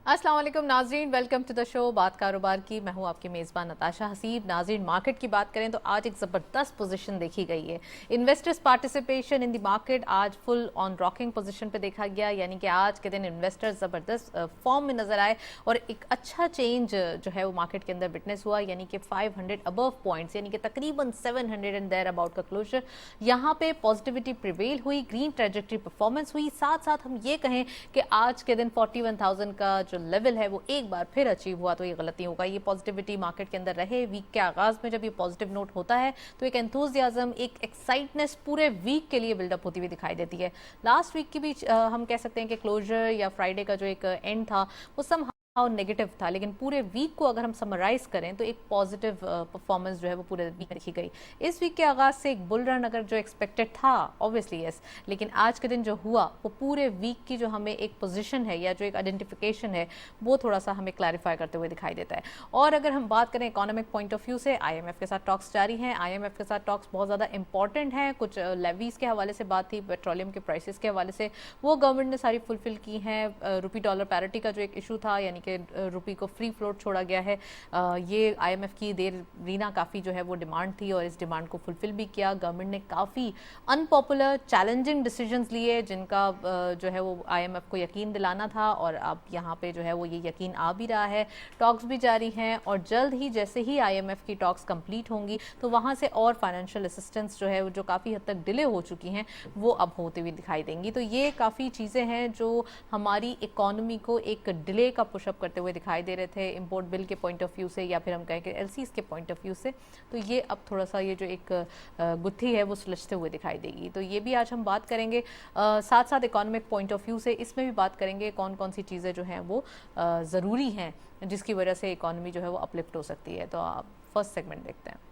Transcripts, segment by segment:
अस्सलाम वालेकुम नाजरीन, वेलकम टू द शो बात कारोबार की। मैं हूं आपकी मेज़बान नताशा हसीब। नाजरीन, मार्केट की बात करें तो आज एक ज़बरदस्त पोजीशन देखी गई है। Investors participation in the market आज फुल ऑन रॉकिंग पोजीशन पे देखा गया, यानी कि आज के दिन इन्वेस्टर्स ज़बरदस्त फॉर्म में नजर आए और एक अच्छा चेंज जो है वो मार्केट के अंदर विटनेस हुआ, यानी कि 500 अबव पॉइंट्स, यानी कि तकरीबन 700 एंड देयर अबाउट का क्लोजर। यहाँ पे पॉजिटिविटी प्रिवेल हुई, ग्रीन ट्रेजेक्टरी परफॉर्मेंस हुई। साथ साथ हम ये कहें कि आज के दिन 41,000 का जो लेवल है वो एक बार फिर अचीव हुआ तो ये गलती होगा। ये पॉजिटिविटी मार्केट के अंदर रहे। वीक के आगाज में जब ये पॉजिटिव नोट होता है तो एक एंथुसियाज्म, एक एक्साइटनेस पूरे वीक के लिए बिल्डअप होती हुई दिखाई देती है। लास्ट वीक की भी हम कह सकते हैं कि क्लोजर या फ्राइडे का जो एक एंड था वो सम नेगेटिव था, लेकिन पूरे वीक को अगर हम समराइज करें तो एक पॉजिटिव परफॉर्मेंस जो है वो पूरे वीक में देखी गई। इस वीक के आगाज से एक बुल रन अगर जो एक्सपेक्टेड था ऑब्वियसली यस, लेकिन आज के दिन जो हुआ वो पूरे वीक की जो हमें एक पोजीशन है या जो एक आइडेंटिफिकेशन है वो थोड़ा सा हमें क्लैरिफाई करते हुए दिखाई देता है। और अगर हम बात करें इकोनॉमिक पॉइंट ऑफ व्यू से, IMF के साथ टॉक्स जारी हैं। IMF के साथ टॉक्स बहुत ज़्यादा इंपॉर्टेंट हैं। कुछ लेवीज के हवाले से बात थी, पेट्रोलियम के प्राइसेस के हवाले से, वो गवर्नमेंट ने सारी फुलफिल की हैं। रुपी डॉलर पैरिटी का जो एक इशू था, यानी कि रुपी को फ्री फ्लोट छोड़ा गया है, ये IMF की देर रीना काफ़ी जो है वो डिमांड थी और इस डिमांड को फुलफिल भी किया। गवर्नमेंट ने काफ़ी अनपॉपुलर चैलेंजिंग डिसीजंस लिए जिनका जो है वो IMF को यकीन दिलाना था और अब यहाँ पे जो है वो ये यकीन आ भी रहा है। टॉक्स भी जारी हैं और जल्द ही जैसे ही IMF की टॉक्स कंप्लीट होंगी तो वहाँ से और फाइनेंशियल असिस्टेंस जो है जो काफ़ी हद तक डिले हो चुकी हैं वो अब होती हुई दिखाई देंगी। तो ये काफ़ी चीज़ें हैं जो हमारी इकॉनमी को एक डिले का पुशअप करते हुए दिखाई दे रहे थे, इंपोर्ट बिल के पॉइंट ऑफ व्यू से या फिर हम कहें कि LCs के पॉइंट ऑफ व्यू से। तो ये अब थोड़ा सा ये जो एक गुत्थी है वो सुलझते हुए दिखाई देगी। तो ये भी आज हम बात करेंगे, साथ साथ इकोनॉमिक पॉइंट ऑफ व्यू से इसमें भी बात करेंगे कौन कौन सी चीज़ें जो हैं वो ज़रूरी हैं जिसकी वजह से इकोनॉमी जो है वो अपलिफ्ट हो सकती है। तो आप फर्स्ट सेगमेंट देखते हैं।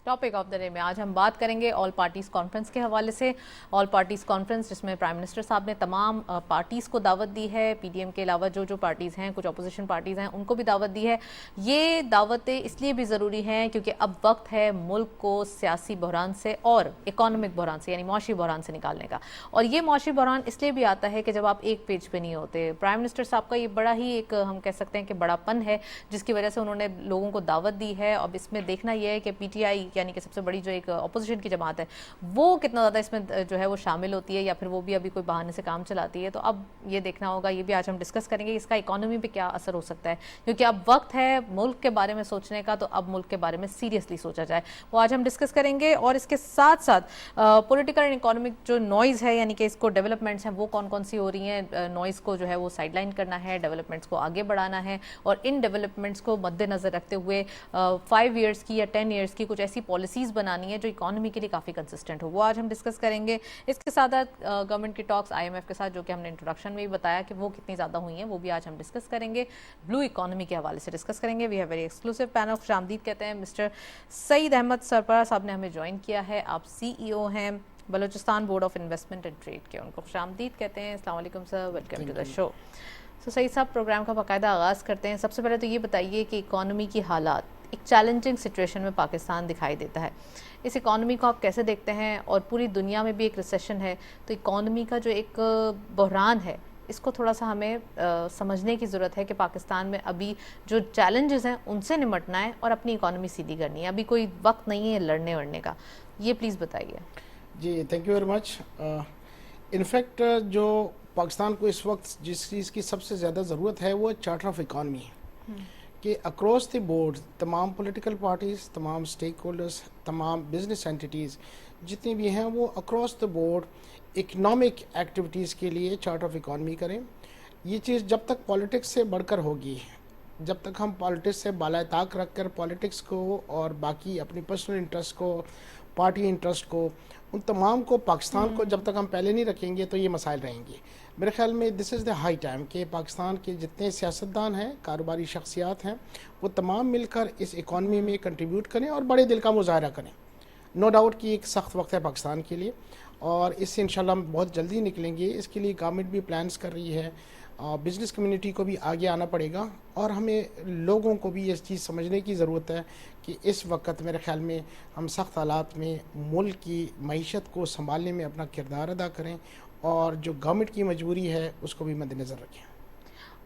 टॉपिक ऑफ द डे में आज हम बात करेंगे ऑल पार्टीज़ कॉन्फ्रेंस के हवाले से। ऑल पार्टीज़ कॉन्फ्रेंस जिसमें प्राइम मिनिस्टर साहब ने तमाम पार्टीज़ को दावत दी है, PDM के अलावा जो जो पार्टीज़ हैं, कुछ अपोजिशन पार्टीज़ हैं, उनको भी दावत दी है। ये दावतें इसलिए भी ज़रूरी हैं क्योंकि अब वक्त है मुल्क को सियासी बहरान से और इकोनॉमिक बहरान से यानी मौशी बहरान से निकालने का। और ये मौशी बहरान इसलिए भी आता है कि जब आप एक पेज पे नहीं होते। प्राइम मिनिस्टर साहब का ये बड़ा ही एक हम कह सकते हैं कि बड़ापन है जिसकी वजह से उन्होंने लोगों को दावत दी है। अब इसमें देखना यह है कि PTI यानी कि सबसे बड़ी जो एक अपोजिशन की जमात है वो कितना ज़्यादा इसमें जो है वो शामिल होती है या फिर वो भी अभी कोई बहाने से काम चलाती है। तो अब ये देखना होगा, ये भी आज हम डिस्कस करेंगे इसका इकोनॉमी पे क्या असर हो सकता है, क्योंकि अब वक्त है मुल्क के बारे में सोचने का, तो अब मुल्क के बारे में सीरियसली सोचा जाए, वो आज हम डिस्कस करेंगे। और इसके साथ साथ पॉलिटिकल एंड इकोनॉमिक जो नॉइज़ है यानी कि इसको डेवलपमेंट्स हैं वो कौन कौन सी हो रही हैं, नॉइज़ को जो है वो साइडलाइन करना है, डेवलपमेंट्स को आगे बढ़ाना है और इन डेवलपमेंट्स को मद्देनजर रखते हुए 5 ईयर्स की या 10 ईयर्स की कुछ ऐसी पॉलिसीज़ बनानी है जो इकोनॉमी के लिए काफ़ी कंसिस्टेंट हो, वो आज हम डिस्कस करेंगे। इसके साथ गवर्नमेंट की टॉक्स IMF के साथ जो कि हमने इंट्रोडक्शन में भी बताया कि वो कितनी ज़्यादा हुई हैं, वो भी आज हम डिस्कस करेंगे। ब्लू इकोनॉमी के हवाले से डिस्कस करेंगे। We have very exclusive panel. खुशामदीद कहते हैं मिस्टर सईद अहमद सरपरा साहब ने हमें ज्वाइन किया है। आप CEO हैं Balochistan board of investment and trade के, उनको खुशामदीद कहते हैं। अस्सलाम वालेकुम sir, welcome to the show. तो सईद साहब, प्रोग्राम का बाकायदा आगाज़ करते हैं। सबसे पहले तो ये बताइए कि इकोनॉमी की हालात एक चैलेंजिंग सिचुएशन में पाकिस्तान दिखाई देता है, इस इकॉनमी को आप कैसे देखते हैं? और पूरी दुनिया में भी एक रिसेशन है, तो इकॉनमी का जो एक बहरान है इसको थोड़ा सा हमें समझने की ज़रूरत है कि पाकिस्तान में अभी जो चैलेंजेस हैं उनसे निपटना है और अपनी इकॉनमी सीधी करनी है, अभी कोई वक्त नहीं है लड़ने वड़ने का। ये प्लीज़ बताइए। जी thank you very much. In fact जो पाकिस्तान को इस वक्त जिस चीज़ की सबसे ज़्यादा ज़रूरत है वो चार्टर ऑफ इकॉनमी है कि अक्रॉस द बोर्ड तमाम पॉलिटिकल पार्टीज़, तमाम स्टेक होल्डर्स, तमाम बिजनेस एंटिटीज़ जितनी भी हैं वो across the board economic activities के लिए चार्टर ऑफ इकॉनमी करें। ये चीज़ जब तक पॉलिटिक्स से बढ़कर होगी, जब तक हम पॉलिटिक्स से बालाताक रख कर पॉलिटिक्स को और बाकी अपनी पर्सनल इंटरेस्ट को, पार्टी इंटरेस्ट को, उन तमाम को पाकिस्तान को जब तक हम पहले नहीं रखेंगे तो ये मसाइल रहेंगे। मेरे ख्याल में this is the high time कि पाकिस्तान के जितने सियासतदान हैं, कारोबारी शख्सियात हैं, वो तमाम मिलकर इस इकॉनमी में कंट्रीब्यूट करें और बड़े दिल का मुजाहरा करें। नो डाउट कि एक सख्त वक्त है पाकिस्तान के लिए और इससे इंशाल्लाह हम बहुत जल्दी निकलेंगे। इसके लिए गवर्नमेंट भी प्लान्स कर रही है, بزنس کمیونٹی کو بھی آگے آنا پڑے گا اور ہمیں لوگوں کو بھی یہ چیز سمجھنے کی ضرورت ہے کہ اس وقت میرے خیال میں ہم سخت حالات میں ملک کی معیشت کو سنبھالنے میں اپنا کردار ادا کریں اور جو گورنمنٹ کی مجبوری ہے اس کو بھی مد نظر رکھیں.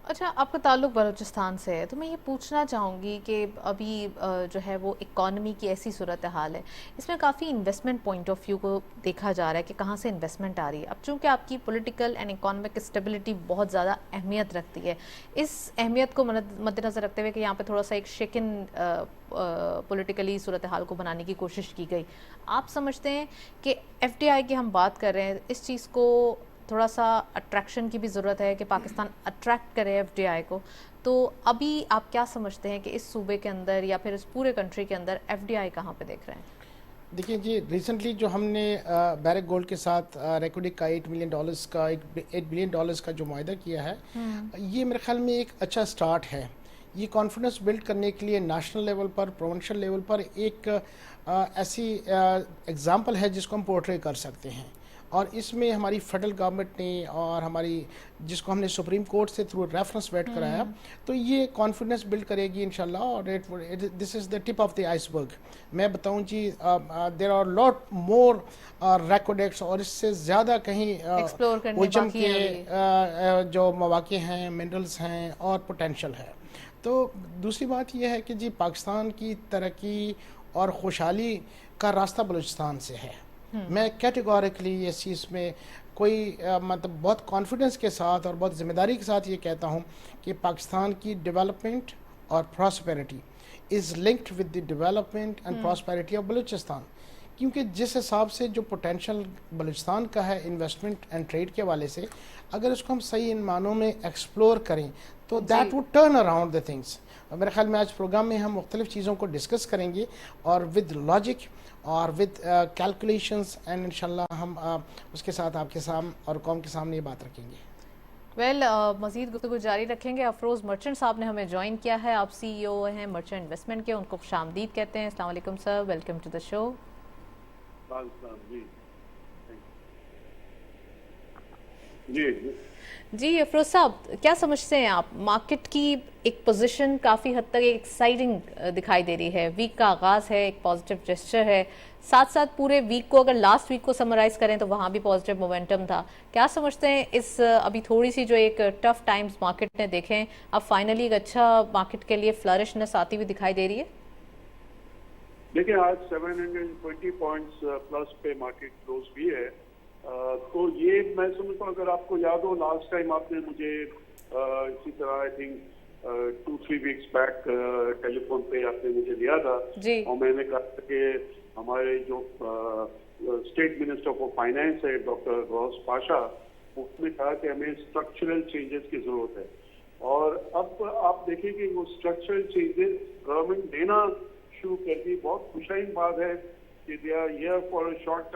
اچھا، آپ کا تعلق بلوچستان سے ہے تو میں یہ پوچھنا چاہوں گی کہ ابھی جو ہے وہ اکانومی کی ایسی صورتحال ہے، اس میں کافی انویسٹمنٹ پوائنٹ آف ویو کو دیکھا جا رہا ہے کہ کہاں سے انویسٹمنٹ آ رہی ہے. اب چونکہ آپ کی پولیٹیکل اینڈ اکانومک اسٹیبلٹی بہت زیادہ اہمیت رکھتی ہے، اس اہمیت کو مد نظر رکھتے ہوئے کہ یہاں پہ تھوڑا سا ایک شیکن پولیٹیکلی صورتحال کو بنانے کی کوشش کی گئی، آپ سمجھتے ہیں کہ ایف ڈی آئی کی ہم بات کر رہے ہیں، اس چیز کو تھوڑا سا اٹریکشن کی بھی ضرورت ہے کہ پاکستان اٹریکٹ کرے ایف ڈی آئی کو، تو ابھی آپ کیا سمجھتے ہیں کہ اس صوبے کے اندر یا پھر اس پورے کنٹری کے اندر ایف ڈی آئی کہاں پہ دیکھ رہے ہیں؟ دیکھیں جی، ریسنٹلی جو ہم نے بیرک گولڈ کے ساتھ ریکوڈک کا $8 ملین کا $8 بلین کا جو معاہدہ کیا ہے، یہ میرے خیال میں ایک اچھا سٹارٹ ہے. یہ کانفیڈنس بلڈ کرنے کے لیے نیشنل لیول پر، پروونشل لیول پر ایک ایسی ایگزامپل ہے جس کو ہم پورٹرے کر سکتے ہیں. اور اس میں ہماری فیڈرل گورنمنٹ نے اور ہماری جس کو ہم نے سپریم کورٹ سے تھرو ریفرنس ویٹ کرایا، تو یہ کانفیڈنس بلڈ کرے گی انشاءاللہ. اور دس از دا ٹپ آف دی آئس برگ. میں بتاؤں جی، there are lot more records اور اس سے زیادہ کہیں اوجم کے جو مواقع ہیں، منرلز ہیں اور پوٹینشل ہے. تو دوسری بات یہ ہے کہ جی پاکستان کی ترقی اور خوشحالی کا راستہ بلوچستان سے ہے. میں کیٹیگوریکلی اس چیز میں کوئی مطلب بہت کانفیڈنس کے ساتھ اور بہت ذمہ داری کے ساتھ یہ کہتا ہوں کہ پاکستان کی ڈیولپمنٹ اور prosperity is linked with the development and prosperity of Balochistan. کیونکہ جس حساب سے جو پوٹینشل بلوچستان کا ہے انویسٹمنٹ اینڈ ٹریڈ کے حوالے سے، اگر اس کو ہم صحیح ان معنوں میں ایکسپلور کریں تو that would turn around the things. میرے خیال میں آج پروگرام میں ہم مختلف چیزوں کو ڈسکس کریں گے اور ود لاجک اور ود کیلکولیشنز، اینڈ انشاءاللہ ہم اس کے ساتھ آپ کے سامنے اور قوم کے سامنے یہ بات رکھیں گے. مزید گفتگو جاری رکھیں گے. افروز مرچنٹ صاحب نے ہمیں جوائن کیا ہے، آپ سی ای او ہیں مرچنٹ انویسٹمنٹ کے، ان کو خوش آمدید کہتے ہیں. السلام علیکم سر، ویلکم ٹو دا شو. جی افروز صاحب، کیا سمجھتے ہیں آپ؟ مارکیٹ کی ایک پوزیشن کافی حد تک ایکسائٹنگ دکھائی دے رہی ہے، ویک کا آغاز ہے، ایک پازیٹیو جسچر ہے، ساتھ ساتھ پورے ویک کو اگر لاسٹ ویک کو سمرائز کریں تو وہاں بھی پازیٹیو مومنٹم تھا. کیا سمجھتے ہیں اس ابھی تھوڑی سی جو ایک ٹف ٹائمز مارکیٹ نے دیکھیں، اب فائنلی ایک اچھا مارکیٹ کے لیے فلرشنس آتی ہوئی دکھائی دے رہی ہے؟ دیکھیں آج 720 پوائنٹس پلس پہ مارکیٹ کلوز بھی ہے. تو یہ میں سمجھتا ہوں، اگر آپ کو یاد ہو لاسٹ ٹائم آپ نے مجھے اسی طرح I think 2-3 weeks back telephone پہ آپ نے مجھے لیا تھا اور میں نے کہا کہ ہمارے جو اسٹیٹ منسٹر فار فائنانس ہے ڈاکٹر غوث پاشا، اس نے کہا کہ ہمیں اسٹرکچرل چینجز کی ضرورت ہے. اور اب آپ دیکھیں کہ وہ اسٹرکچرل چینجز گورنمنٹ دینا شروع کر دی. بہت خوشائن بات ہے کہ they are here for short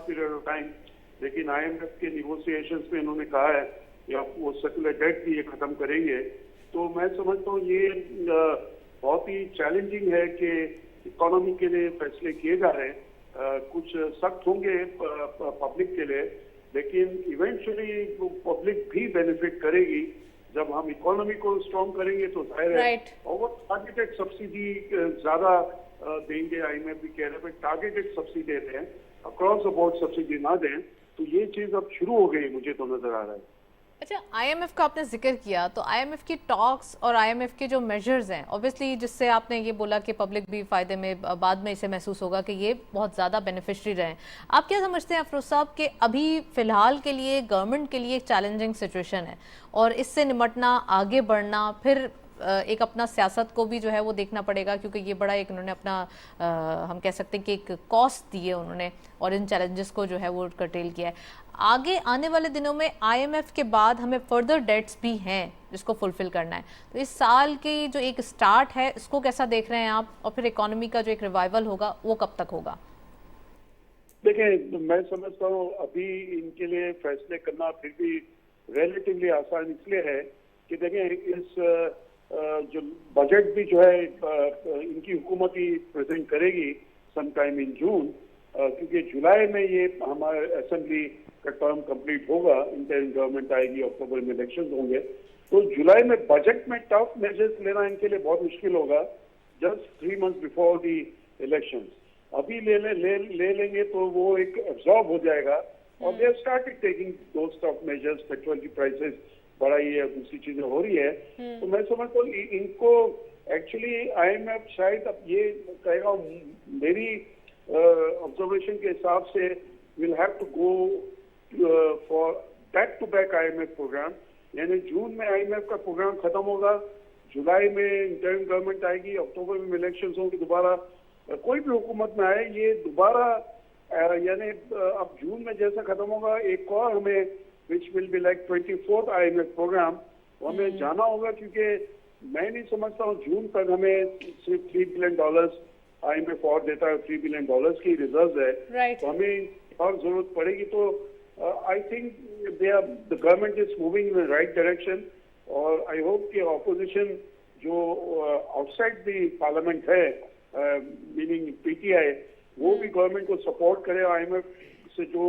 period of time. لیکن آئی ایم ایف کے نیگوسیشنز میں انہوں نے کہا ہے کہ آپ وہ سیکولر ڈیٹ بھی یہ ختم کریں گے. تو میں سمجھتا ہوں یہ بہت ہی چیلنجنگ ہے کہ اکانومی کے لیے فیصلے کیے جا رہے ہیں. کچھ سخت ہوں گے پبلک کے لیے، لیکن ایونچولی پبلک بھی بینیفٹ کرے گی. جب ہم اکانومی کو اسٹرانگ کریں گے تو ظاہر ہے اور ٹارگیٹڈ سبسڈی زیادہ دیں گے. آئی ایم ایف بھی کہہ رہے ہیں ٹارگیٹڈ سبسڈی دیں، اکراس دا بورڈ سبسڈی نہ دیں. تو یہ چیز اب شروع ہو گئی، مجھے تو نظر آ رہا ہے. اچھا، آئی ایم ایف کا آپ نے ذکر کیا، تو آئی ایم ایف کی ٹاکس اور آئی ایم ایف کے جو میجرز ہیں اوبیسلی، جس سے آپ نے یہ بولا کہ پبلک بھی فائدے میں بعد میں اسے محسوس ہوگا کہ یہ بہت زیادہ بینیفیشری رہے ہیں. آپ کیا سمجھتے ہیں افروز صاحب کہ ابھی فی الحال کے لیے گورنمنٹ کے لیے ایک چیلنجنگ سچویشن ہے اور اس سے نمٹنا، آگے بڑھنا، پھر ایک اپنا سیاست کو بھی جو ہے وہ دیکھنا پڑے گا، کیونکہ یہ بڑا ایک انہوں نے اپنا ہم کہہ سکتے ہیں کہ ایک کاسٹ دی ہے انہوں نے، اور ان چیلنجز کو جو ہے وہ کرٹیل کیا ہے. آگے آنے والے دنوں میں آئی ایم ایف کے بعد ہمیں فردر ڈیٹس بھی ہیں جس کو فلفل کرنا ہے. تو اس سال کی جو ایک سٹارٹ ہے اس کو کیسا دیکھ رہے ہیں آپ، اور پھر اکانومی کا جو ایک ریوائول ہوگا وہ کب تک ہوگا؟ دیکھیں میں سمجھتا ہوں ابھی ان کے لیے فیصلے کرنا پھر بھی ریلیٹیولی آسان اس لیے ہے کہ دیکھیں اس جو بجٹ بھی جو ہے ان کی حکومت ہی پریزنٹ کرے گی سم ٹائم ان جون. क्योंकि जुलाई में ये हमारे असेंबली का टर्म कंप्लीट होगा, इंटरिम गवर्नमेंट आएगी, अक्टूबर में इलेक्शंस होंगे, तो जुलाई में बजट में टफ मेजर्स लेना इनके लिए बहुत मुश्किल होगा, just 3 months before the elections. अभी ले लेंगे तो वो एक एब्जॉर्ब हो जाएगा, और they have started taking those tough measures. Petrol की प्राइसेस बढ़ाई है, दूसरी चीजें हो रही है, तो मैं समझता हूँ इनको एक्चुअली आईएमएफ शायद अब ये कहेगा, मेरी ऑब्जर्वेशन के हिसाब से will have to go for back to back IMF programme, यानी जून में आईएमएफ का प्रोग्राम खत्म होगा, जुलाई में इंटरिम गवर्नमेंट आएगी, अक्टूबर में इलेक्शंस होंगे, दोबारा कोई भी हुकूमत में आए ये दोबारा यानी अब जून में जैसा खत्म होगा, एक और हमें which will be like 24th IMF programme हमें जाना होगा, क्योंकि मैं नहीं समझता हूँ जून तक हमें सिर्फ $3 billion आईएमएफ और देता है, $3 billion की रिजर्व है, Right. तो हमें और जरूरत पड़ेगी। तो I think the government is moving in the right direction, और आई होप कि ऑपोजिशन जो आउटसाइड द पार्लियामेंट है, मीनिंग पीटीआई, वो भी गवर्नमेंट को सपोर्ट करे। आईएमएफ से जो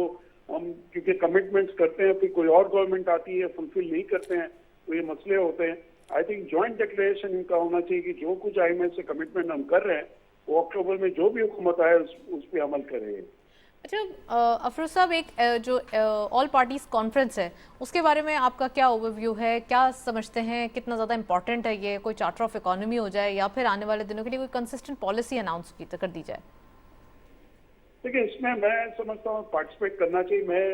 हम क्योंकि कमिटमेंट्स करते हैं, फिर कोई और गवर्नमेंट आती है, फुलफिल नहीं करते हैं, तो ये मसले होते हैं। आई थिंक जॉइंट डिक्लेरेशन इनका होना चाहिए कि जो कुछ आईएमएफ से कमिटमेंट हम कर रहे हैं, वो अक्टूबर में जो भी हुकूमत आए उस पर अमल करे। अच्छा अफरोज साहब, एक जो ऑल पार्टीज कॉन्फ्रेंस है उसके बारे में आपका क्या ओवरव्यू है, क्या समझते हैं, कितना ज़्यादा इंपॉर्टेंट है ये, कोई चार्टर ऑफ इकोनॉमी हो जाए या फिर आने वाले दिनों के लिए कोई कंसिस्टेंट पॉलिसी अनाउंस कर दी जाए? देखिए, इसमें मैं समझता हूँ पार्टिसिपेट करना चाहिए। मैं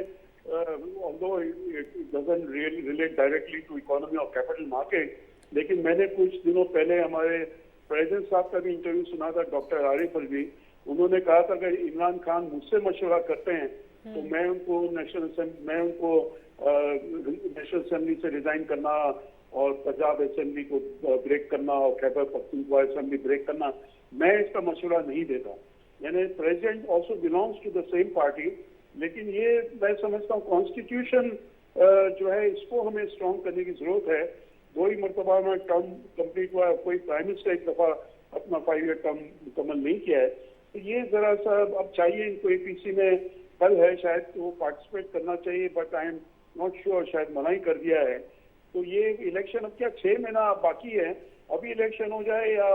although it doesn't relate directly to economy और कैपिटल मार्केट, लेकिन मैंने कुछ दिनों पहले हमारे प्रेसिडेंट साहब का भी इंटरव्यू सुना था, डॉक्टर आरिफ अलवी। उन्होंने कहा था कि इमरान खान मुझसे मशवरा करते हैं तो मैं उनको नेशनल असेंबली से रिजाइन करना और पंजाब असेंबली को ब्रेक करना और खैबर पख्तूनख्वा असेंबली ब्रेक करना, मैं इसका मशवरा नहीं देता। यानी president also belongs to the same party, लेकिन ये मैं समझता हूँ कॉन्स्टिट्यूशन जो है इसको हमें स्ट्रॉन्ग करने की जरूरत है। 2 ही मरतबा में टर्म कंप्लीट हुआ है, कोई प्राइम मिनिस्टर एक दफा अपना 5-year टर्म मुकम्मल नहीं किया है, तो ये जरा सा अब चाहिए इनको। एपीसी में कल है शायद, तो वो पार्टिसिपेट करना चाहिए, but I am not sure, शायद मना ही कर दिया है। तो ये इलेक्शन अब क्या 6 महीना बाकी है, अभी इलेक्शन हो जाए या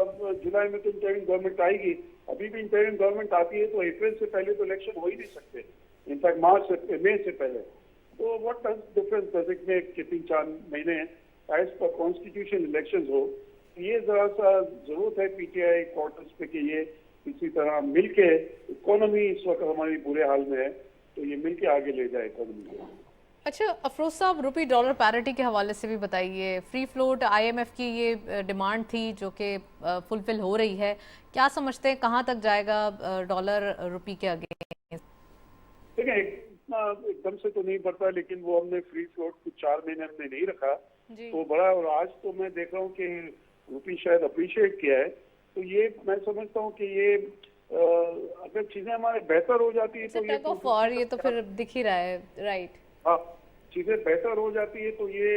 जुलाई में तो इंटरिम गवर्नमेंट आएगी, अभी भी इंटरिम गवर्नमेंट आती है तो अप्रैल से पहले तो इलेक्शन हो ही नहीं सकते, इनफैक्ट मई से पहले। तो what does difference does it make कि 3-4 महीने एज पर कॉन्स्टिट्यूशन इलेक्शन हो। ये जरा सा जरूरत है पीटीआई क्वार्टर्स पे कि ये इसी तरह मिलके, इकोनॉमी इस वक्त हमारी बुरे हाल में है, तो ये मिलके आगे ले जाए इकोनॉमी को। अच्छा अफरोज साहब, रुपी डॉलर पैरिटी के हवाले से भी बताइए। फ्री फ्लोट आईएमएफ की ये डिमांड थी जो कि फुलफिल हो रही है, क्या समझते हैं कहाँ तक जाएगा डॉलर रुपी के अगेंस्ट? देखिए, इतना एकदम से तो नहीं बढ़ता, लेकिन वो हमने फ्री फ्लोट कुछ 4 महीने हमने नहीं रखा तो बड़ा, और आज तो मैं देख रहा हूँ कि रुपी शायद अप्रिशिएट किया है। तो ये मैं समझता हूँ कि ये अगर चीजें हमारे बेहतर हो जाती है तो ये तो फिर दिख ही रहा है, राइट। हाँ, चीजें बेहतर हो जाती है तो ये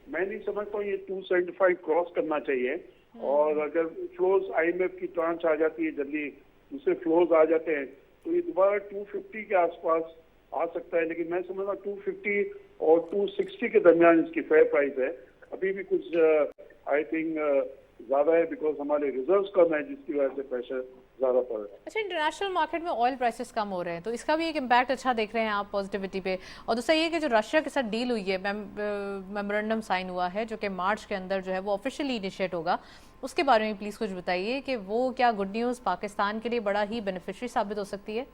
मैं नहीं समझता हूँ ये 275 क्रॉस करना चाहिए। और अगर फ्लोज आईएमएफ की ट्रांच आ जाती है जल्दी, दूसरे फ्लोज आ जाते हैं, तो ये दोबारा 250 के आसपास आ सकता है। लेकिन मैं समझता 250 और 260 के दरमियान इसकी फेयर प्राइस है। अभी भी कुछ आई थिंक ज्यादा है, बिकॉज हमारे रिजर्व्स कम है, जिसकी वजह से प्रेशर ज्यादा पड़ रहा है। अच्छा, इंटरनेशनल मार्केट में ऑयल प्राइसेस कम हो रहे हैं, तो इसका भी एक इम्पैक्ट अच्छा देख रहे हैं आप पॉजिटिविटी पे। और दूसरा ये कि जो रशिया के साथ डील हुई है, मेमोरेंडम साइन हुआ है जो कि मार्च के अंदर जो है वो ऑफिशियली इनिशिएट होगा, उसके बारे में प्लीज कुछ बताइए कि वो क्या गुड न्यूज़ पाकिस्तान के लिए बड़ा ही बेनिफिशियरी साबित हो सकती है?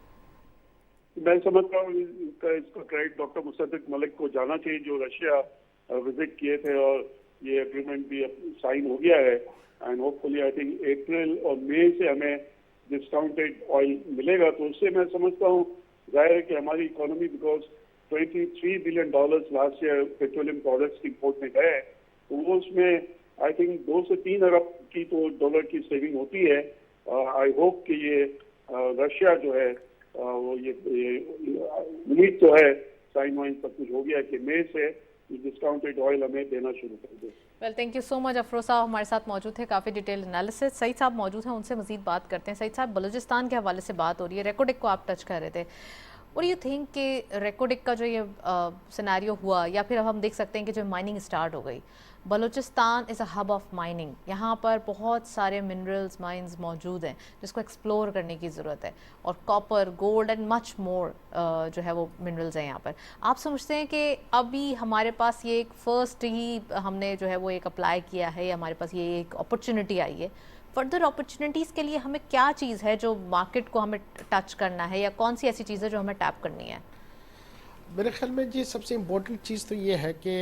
मैं समझता हूँ इसका क्रेडिट डॉक्टर मुसद्दिक मलिक को जाना चाहिए, जो रशिया विजिट किए थे, और ये एग्रीमेंट भी साइन हो गया है। And hopefully I think April और मई से हमें डिस्काउंटेड ऑयल मिलेगा, तो उससे मैं समझता हूँ जाहिर है कि हमारी economy, because $23 billion last year petroleum products की इम्पोर्ट में गए, तो वो उसमें आई थिंक 2 से 3 अरब की तो डॉलर की सेविंग होती है। आई होप कि ये रशिया जो है वो ये उम्मीद तो है, साइन वाइन सब कुछ हो गया कि मई से डिस्काउंटेड ऑयल हमें देना शुरू कर दे। Well thank you so much. Afroz sahab हमारे साथ मौजूद थे, काफ़ी डिटेल एनालिसिस। सईद साहब मौजूद हैं, उनसे मजीद बात करते हैं। सईद साहब, बलूचिस्तान के हवाले से बात हो रही है, रेकोडिक को आप टच कर रहे थे। और यू थिंक कि रेकोडिक का जो ये सिनेरियो हुआ, या फिर अब हम देख सकते हैं कि जो माइनिंग स्टार्ट हो गई, Balochistan is a hub of mining, यहाँ पर बहुत सारे मिनरल्स माइंस मौजूद हैं जिसको एक्सप्लोर करने की ज़रूरत है, और copper, gold and much more जो है वो मिनरल्स हैं यहाँ पर। आप समझते हैं कि अभी हमारे पास ये एक फर्स्ट ही हमने जो है वो एक अप्लाई किया है, या हमारे पास ये एक अपॉर्चुनिटी आई है, फर्दर अपॉर्चुनिटीज़ के लिए हमें क्या चीज़ है जो मार्केट को हमें टच करना है, या कौन सी ऐसी चीज़ है जो हमें टैप करनी है? मेरे ख्याल में जी सबसे इम्पोर्टेंट चीज़ तो ये है कि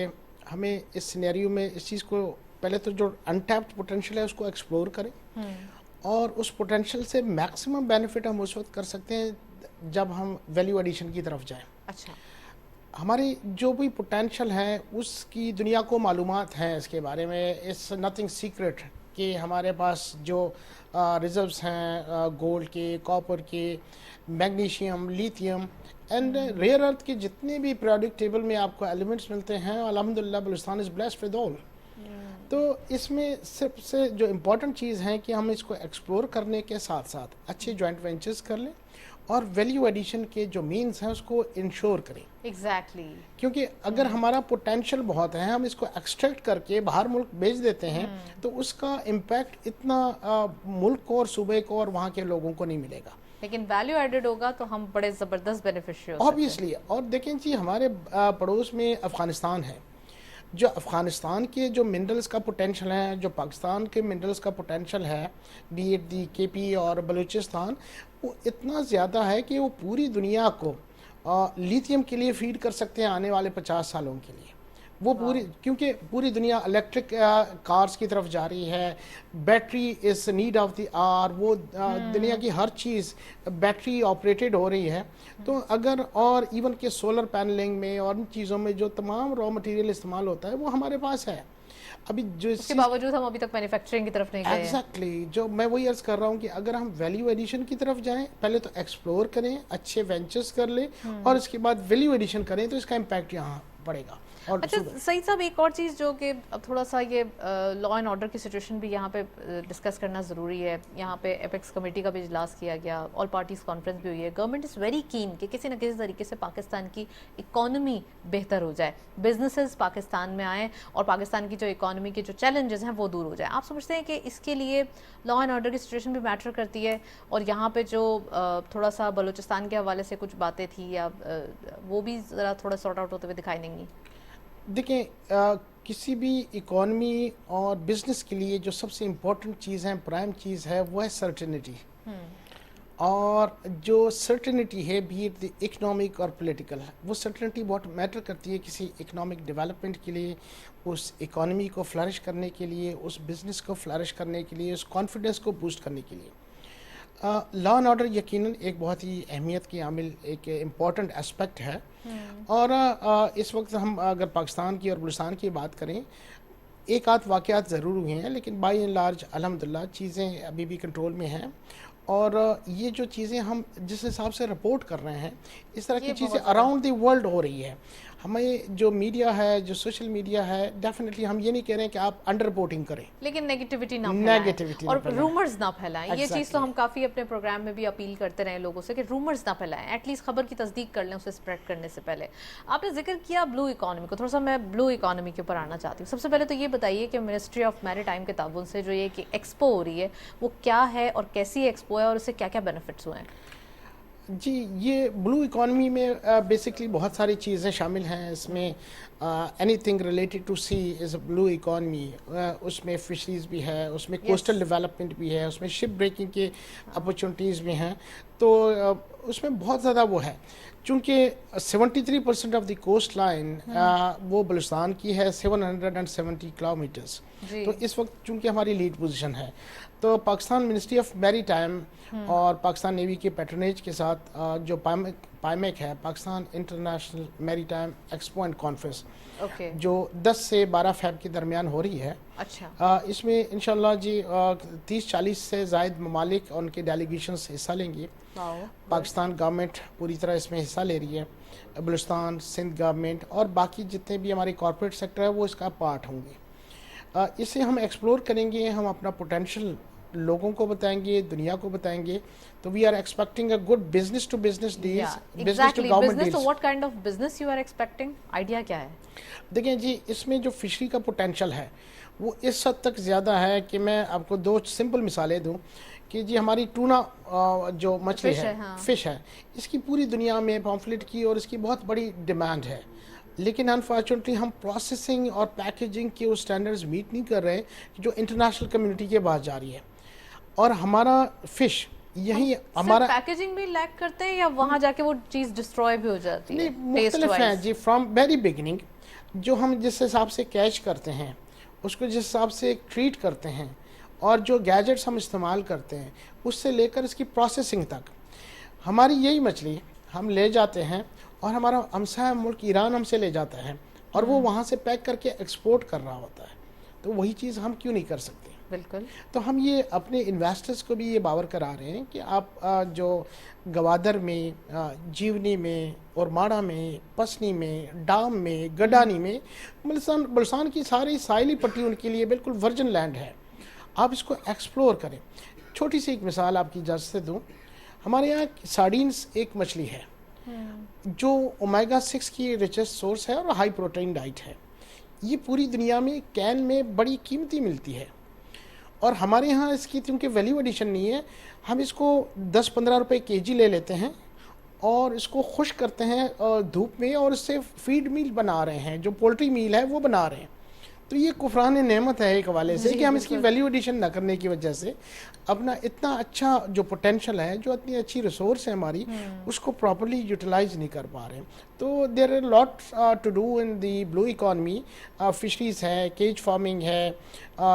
हमें इस सिनेरियो में इस चीज़ को पहले तो जो अनटैप्ड पोटेंशियल है उसको एक्सप्लोर करें, और उस पोटेंशियल से मैक्सिमम बेनिफिट हम उस वक्त कर सकते हैं जब हम वैल्यू एडिशन की तरफ जाएं। अच्छा, हमारी जो भी पोटेंशियल है उसकी दुनिया को मालूमात हैं इसके बारे में, इट्स नथिंग सीक्रेट कि हमारे पास जो रिजर्व्स हैं गोल्ड के, कॉपर के, magnesium, lithium and rare earth के जितने भी पीरियोडिक टेबल में आपको एलिमेंट्स मिलते हैं, अल्हम्दुलिल्लाह Balochistan is blessed with all. तो इसमें सिर्फ से जो इम्पोर्टेंट चीज़ है कि हम इसको एक्सप्लोर करने के साथ साथ अच्छे जॉइंट वेंचर्स कर लें, और वैल्यू एडिशन के जो मीन्स हैं उसको इंश्योर करें। एग्जैक्टली। क्योंकि अगर हमारा पोटेंशियल बहुत है, हम इसको एक्सट्रैक्ट करके बाहर मुल्क बेच देते हैं, तो उसका इम्पैक्ट इतना मुल्क को और सूबे को और वहाँ के लोगों को नहीं मिलेगा। लेकिन वैल्यू एडेड होगा तो हम बड़े ज़बरदस्त बेनिफिशियरी हो ऑब्वियसली। और देखें जी, हमारे पड़ोस में अफ़गानिस्तान है, जो अफ़गानिस्तान के जो मिनरल्स का पोटेंशियल है, जो पाकिस्तान के मिनरल्स का पोटेंशियल है, बी एट दी केपी और बलूचिस्तान, वो इतना ज़्यादा है कि वो पूरी दुनिया को लिथियम के लिए फीड कर सकते हैं आने वाले 50 सालों के लिए। वो पूरी, क्योंकि पूरी दुनिया इलेक्ट्रिक कार्स की तरफ जा रही है, battery is need of the hour, वो दुनिया की हर चीज़ बैटरी ऑपरेटेड हो रही है। तो अगर, और इवन के सोलर पैनलिंग में और इन चीज़ों में जो तमाम रॉ मटेरियल इस्तेमाल होता है वो हमारे पास है। अभी जो उसके बावजूद हम अभी तक मैन्युफैक्चरिंग की तरफ नहीं गए। एग्जैक्टली, जो मैं वही अर्ज कर रहा हूँ कि अगर हम वैल्यू एडिशन की तरफ जाएं, पहले तो एक्सप्लोर करें, अच्छे वेंचर्स कर लें, और इसके बाद वैल्यू एडिशन करें, तो इसका इम्पैक्ट यहाँ पड़ेगा। और अच्छा सईद साहब, एक और चीज़ जो कि अब थोड़ा सा ये लॉ एंड ऑर्डर की सिचुएशन भी यहाँ पे डिस्कस करना ज़रूरी है। यहाँ पे एपेक्स कमेटी का भी इजलास किया गया, ऑल पार्टीज़ कॉन्फ्रेंस भी हुई है। गवर्नमेंट इज़ वेरी कीन कि किसी न किसी तरीके से पाकिस्तान की इकॉनमी बेहतर हो जाए, बिजनेसेस पाकिस्तान में आएँ, और पाकिस्तान की जो इकॉनमी के जो चैलेंजेस हैं वो दूर हो जाए। आप समझते हैं कि इसके लिए लॉ एंड ऑर्डर की सिचुएशन भी मैटर करती है? और यहाँ पर जो थोड़ा सा बलूचिस्तान के हवाले से कुछ बातें थी, या वो भी ज़रा थोड़ा सॉर्ट आउट होते हुए दिखाई देंगी? देखें, किसी भी इकॉनमी और बिजनेस के लिए जो सबसे इम्पोर्टेंट चीज़ है, प्राइम चीज़ है, वो है सर्टेनिटी। और जो सर्टेनिटी है, बी इट द इकोनॉमिक और पॉलिटिकल, वो सर्टेनिटी बहुत मैटर करती है किसी इकोनॉमिक डेवलपमेंट के लिए, उस इकॉनमी को फ्लरिश करने के लिए, उस बिज़नेस को फ्लरिश करने के लिए, उस कॉन्फिडेंस को बूस्ट करने के लिए। लॉ एंड ऑर्डर यकीनन एक बहुत ही अहमियत की आमिल, एक इम्पॉर्टेंट एस्पेक्ट है। और इस वक्त हम अगर पाकिस्तान की और बलूचिस्तान की बात करें, एक आध वाक़यात ज़रूर हुए हैं, लेकिन बाई एंड लार्ज अल्हम्दुलिल्लाह चीज़ें अभी भी कंट्रोल में हैं। और ये जो चीज़ें हम जिस हिसाब से रिपोर्ट कर रहे हैं, इस तरह की चीज़ें अराउंड द वर्ल्ड हो रही है। हमें जो मीडिया है, जो सोशल मीडिया है, डेफिनेटली हम ये नहीं कह रहे हैं कि आप अंडर रिपोर्टिंग करें, लेकिन नेगेटिविटी ना फैलाएं और रूमर्स ना फैलाएं। Exactly. ये चीज़ तो हम काफ़ी अपने प्रोग्राम में भी अपील करते रहे लोगों से कि रूमर्स ना फैलाएं, एटलीस्ट खबर की तस्दीक कर लें उसे स्प्रेड करने से पहले। आपने जिक्र किया ब्लू इकॉनमी को, थोड़ा सा मैं ब्लू इकॉनमी के ऊपर आना चाहती हूँ। सबसे पहले तो ये बताइए कि मिनिस्ट्री ऑफ मैरीटाइम के ताउन से जो ये एक्सपो हो रही है वो क्या है और कैसी एक्सपो है और उससे क्या क्या बेनिफिट्स हुए हैं? जी, ये ब्लू इकॉनमी में बेसिकली बहुत सारी चीज़ें शामिल हैं। इसमें anything related to sea is a blue economy. उसमें फिशरीज़ भी है, उसमें कोस्टल डेवलपमेंट भी है, उसमें शिप ब्रेकिंग के अपॉर्चुनिटीज़ भी हैं। तो उसमें बहुत ज़्यादा वो है, चूँकि 73% ऑफ द कोस्ट लाइन वो बलूचिस्तान की है, 770 किलोमीटर्स। तो इस वक्त चूँकि हमारी लीड पोजीशन है, तो पाकिस्तान मिनिस्ट्री ऑफ मैरीटाइम और पाकिस्तान नेवी के पैट्रनेज के साथ जो पाइमेक है, Pakistan international maritime expo and conference, okay, जो 10 से 12 फ़रवरी के दरमियान हो रही है। अच्छा, इसमें इंशाल्लाह जी 30-40 से ज़ायद ममालिक और उनके डेलीगेशंस हिस्सा लेंगे। वाओ, पाकिस्तान गवर्नमेंट पूरी तरह इसमें हिस्सा ले रही है, बलूचिस्तान, सिंध गवर्नमेंट और बाकी जितने भी हमारे कॉरपोरेट सेक्टर है वो इसका पार्ट होंगे। इसे हम एक्सप्लोर करेंगे, हम अपना पोटेंशियल लोगों को बताएंगे, दुनिया को बताएंगे। तो we are expecting a good business to business deals, business to exactly, government business, तो deals. What kind of business you are expecting, idea क्या है? देखिए जी, इसमें जो फिशरी का पोटेंशियल है वो इस हद तक ज़्यादा है कि मैं आपको 2 सिंपल मिसालें दूं कि जी हमारी टूना जो मछली Fish है, है, हाँ। फिश है, इसकी पूरी दुनिया में पॉम्फ्लेट की और इसकी बहुत बड़ी डिमांड है, लेकिन अनफॉर्चुनेटली हम प्रोसेसिंग और पैकेजिंग के उस स्टैंडर्ड्स मीट नहीं कर रहे जो इंटरनेशनल कम्युनिटी के पास जा रही है। और हमारा फिश यही हमारा पैकेजिंग भी लैक करते हैं या वहां जाके वो चीज डिस्ट्रॉय भी हो जाती है? नहीं, मुख्तलिफ है जी। फ्रॉम वेरी बिगिनिंग जो हम जिस हिसाब से कैच करते हैं, उसको जिस हिसाब से ट्रीट करते हैं और जो गैजेट्स हम इस्तेमाल करते हैं, उससे लेकर इसकी प्रोसेसिंग तक, हमारी यही मछली हम ले जाते हैं और हमारा हमसाया मुल्क ईरान हमसे ले जाता है और वो वहाँ से पैक करके एक्सपोर्ट कर रहा होता है। तो वही चीज़ हम क्यों नहीं कर सकते? बिल्कुल। तो हम ये अपने इन्वेस्टर्स को भी ये बावर करा रहे हैं कि आप जो गवादर में, जीवनी में और माड़ा में, पसनी में, डाम में, गडानी में, बलसान की सारी साइली पट्टी उनके लिए बिल्कुल वर्जिन लैंड है। आप इसको एक्सप्लोर करें। छोटी सी एक मिसाल आपकी इजाज़त से दूँ, हमारे यहाँ सार्डीन्स एक मछली है जो ओमेगा 6 की रिचेस्ट सोर्स है और हाई प्रोटीन डाइट है। ये पूरी दुनिया में कैन में बड़ी कीमती मिलती है और हमारे यहाँ इसकी क्योंकि वैल्यू एडिशन नहीं है, हम इसको 10-15 रुपए केजी ले लेते हैं और इसको खुश करते हैं धूप में और इससे फीड मील बना रहे हैं, जो पोल्ट्री मील है वो बना रहे हैं। तो ये कुफरान नेमत है एक हवाले से कि हम इसकी वैल्यू एडिशन ना करने की वजह से अपना इतना अच्छा जो पोटेंशियल है, जो इतनी अच्छी रिसोर्स है हमारी, उसको प्रॉपर्ली यूटिलाइज नहीं कर पा रहे। तो there are lot to do in the blue economy. Fisheries है, केज फार्मिंग है,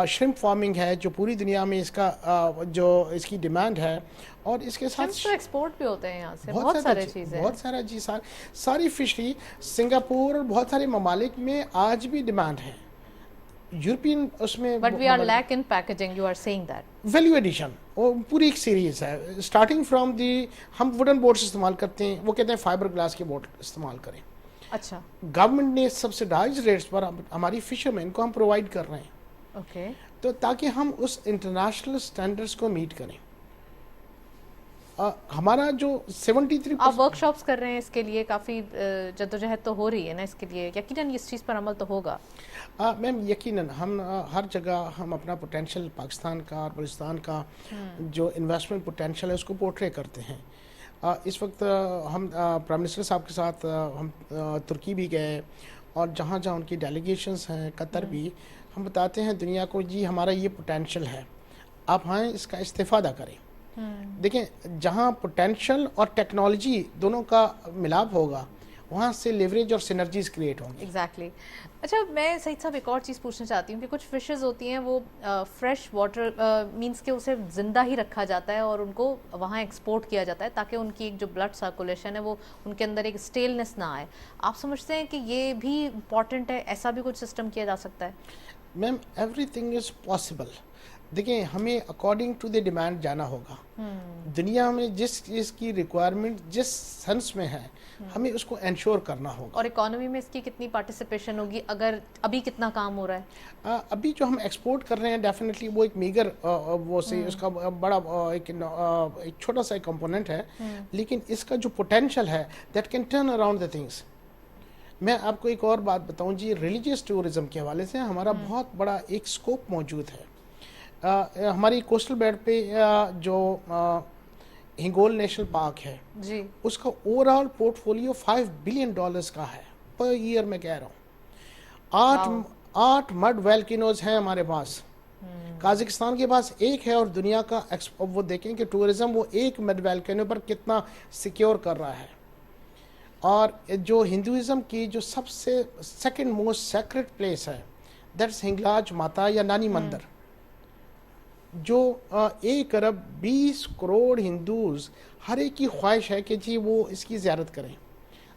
श्रिम्प फार्मिंग है, जो पूरी दुनिया में इसका जो इसकी डिमांड है। और इसके साथ एक्सपोर्ट भी होते हैं यहाँ से बहुत सारे चीज़ें, बहुत सारा जी, सारी फिशरी सिंगापुर और बहुत सारे ममालिक में आज भी डिमांड है। यूरोपियन उसमें but we are lack in packaging, you are saying that. Value addition वो पूरी एक सीरीज है, स्टार्टिंग फ्रॉम दी हम वुडन बोर्ड्स इस्तेमाल करते हैं, वो कहते हैं फाइबर ग्लास के बोर्ड इस्तेमाल करें। अच्छा, गवर्नमेंट ने सब्सिडाइज रेट्स पर हमारी फिशरमैन को हम प्रोवाइड कर रहे हैं, ओके, तो ताकि हम उस इंटरनेशनल स्टैंडर्ड्स को मीट करें। हमारा जो 73 आप वर्कशॉप्स कर रहे हैं इसके लिए, काफ़ी जद्दोजहद तो हो रही है ना इसके लिए, यकीनन इस चीज़ पर अमल तो होगा। मैम यकीनन हम हर जगह हम अपना पोटेंशियल पाकिस्तान का और बलूचिस्तान का जो इन्वेस्टमेंट पोटेंशियल है उसको पोर्ट्रे करते हैं। इस वक्त हम प्राइम मिनिस्टर साहब के साथ हम तुर्की भी गए और जहाँ जहाँ उनकी डेलीगेशंस हैं, कतर भी, हम बताते हैं दुनिया को जी हमारा ये पोटेंशियल है, आप हाँ इसका इस्तेफादा करें। देखें, जहाँ पोटेंशियल और टेक्नोलॉजी दोनों का मिलाप होगा वहाँ से लेवरेज और सिनर्जीज क्रिएट होंगी। एग्जैक्टली। अच्छा, मैं सही साहब एक और चीज़ पूछना चाहती हूँ कि कुछ फिशेस होती हैं वो फ्रेश वाटर मींस के उसे ज़िंदा ही रखा जाता है और उनको वहाँ एक्सपोर्ट किया जाता है ताकि उनकी एक जो ब्लड सर्कुलेशन है वो उनके अंदर एक स्टेलनेस ना आए। आप समझते हैं कि ये भी इम्पॉर्टेंट है, ऐसा भी कुछ सिस्टम किया जा सकता है? Ma'am everything is possible. देखिए, हमें अकॉर्डिंग टू द डिमांड जाना होगा। दुनिया में जिस चीज़ की रिक्वायरमेंट जिस सेंस में है हमें उसको इंश्योर करना होगा। और इकोनॉमी में इसकी कितनी पार्टिसिपेशन होगी, अगर अभी कितना काम हो रहा है? अभी जो हम एक्सपोर्ट कर रहे हैं डेफिनेटली वो एक मीगर वो से उसका बड़ा एक छोटा सा कंपोनेंट है, लेकिन इसका जो पोटेंशियल है that can turn around the things. मैं आपको एक और बात बताऊं जी, रिलीजियस टूरिज्म के हवाले से हमारा बहुत बड़ा एक स्कोप मौजूद है। हमारी कोस्टल बेल्ट पे जो हिंगोल नेशनल पार्क है जी, उसका ओवरऑल पोर्टफोलियो $5 बिलियन का है पर ईयर। मैं कह रहा हूँ 8 मड वोल्केनोज हैं हमारे पास। काजाकिस्तान के पास एक है और दुनिया का वो देखें कि टूरिज्म वो एक मड वोल्केनो पर कितना सिक्योर कर रहा है। और जो हिंदुइज्म की जो सबसे सेकंड मोस्ट सेक्रेट प्लेस है दैट्स हिंगलाज माता या नानी मंदिर। जो 1 अरब 20 करोड़ हिंदूज हर एक की ख्वाहिश है कि जी वो इसकी ज़ियारत करें.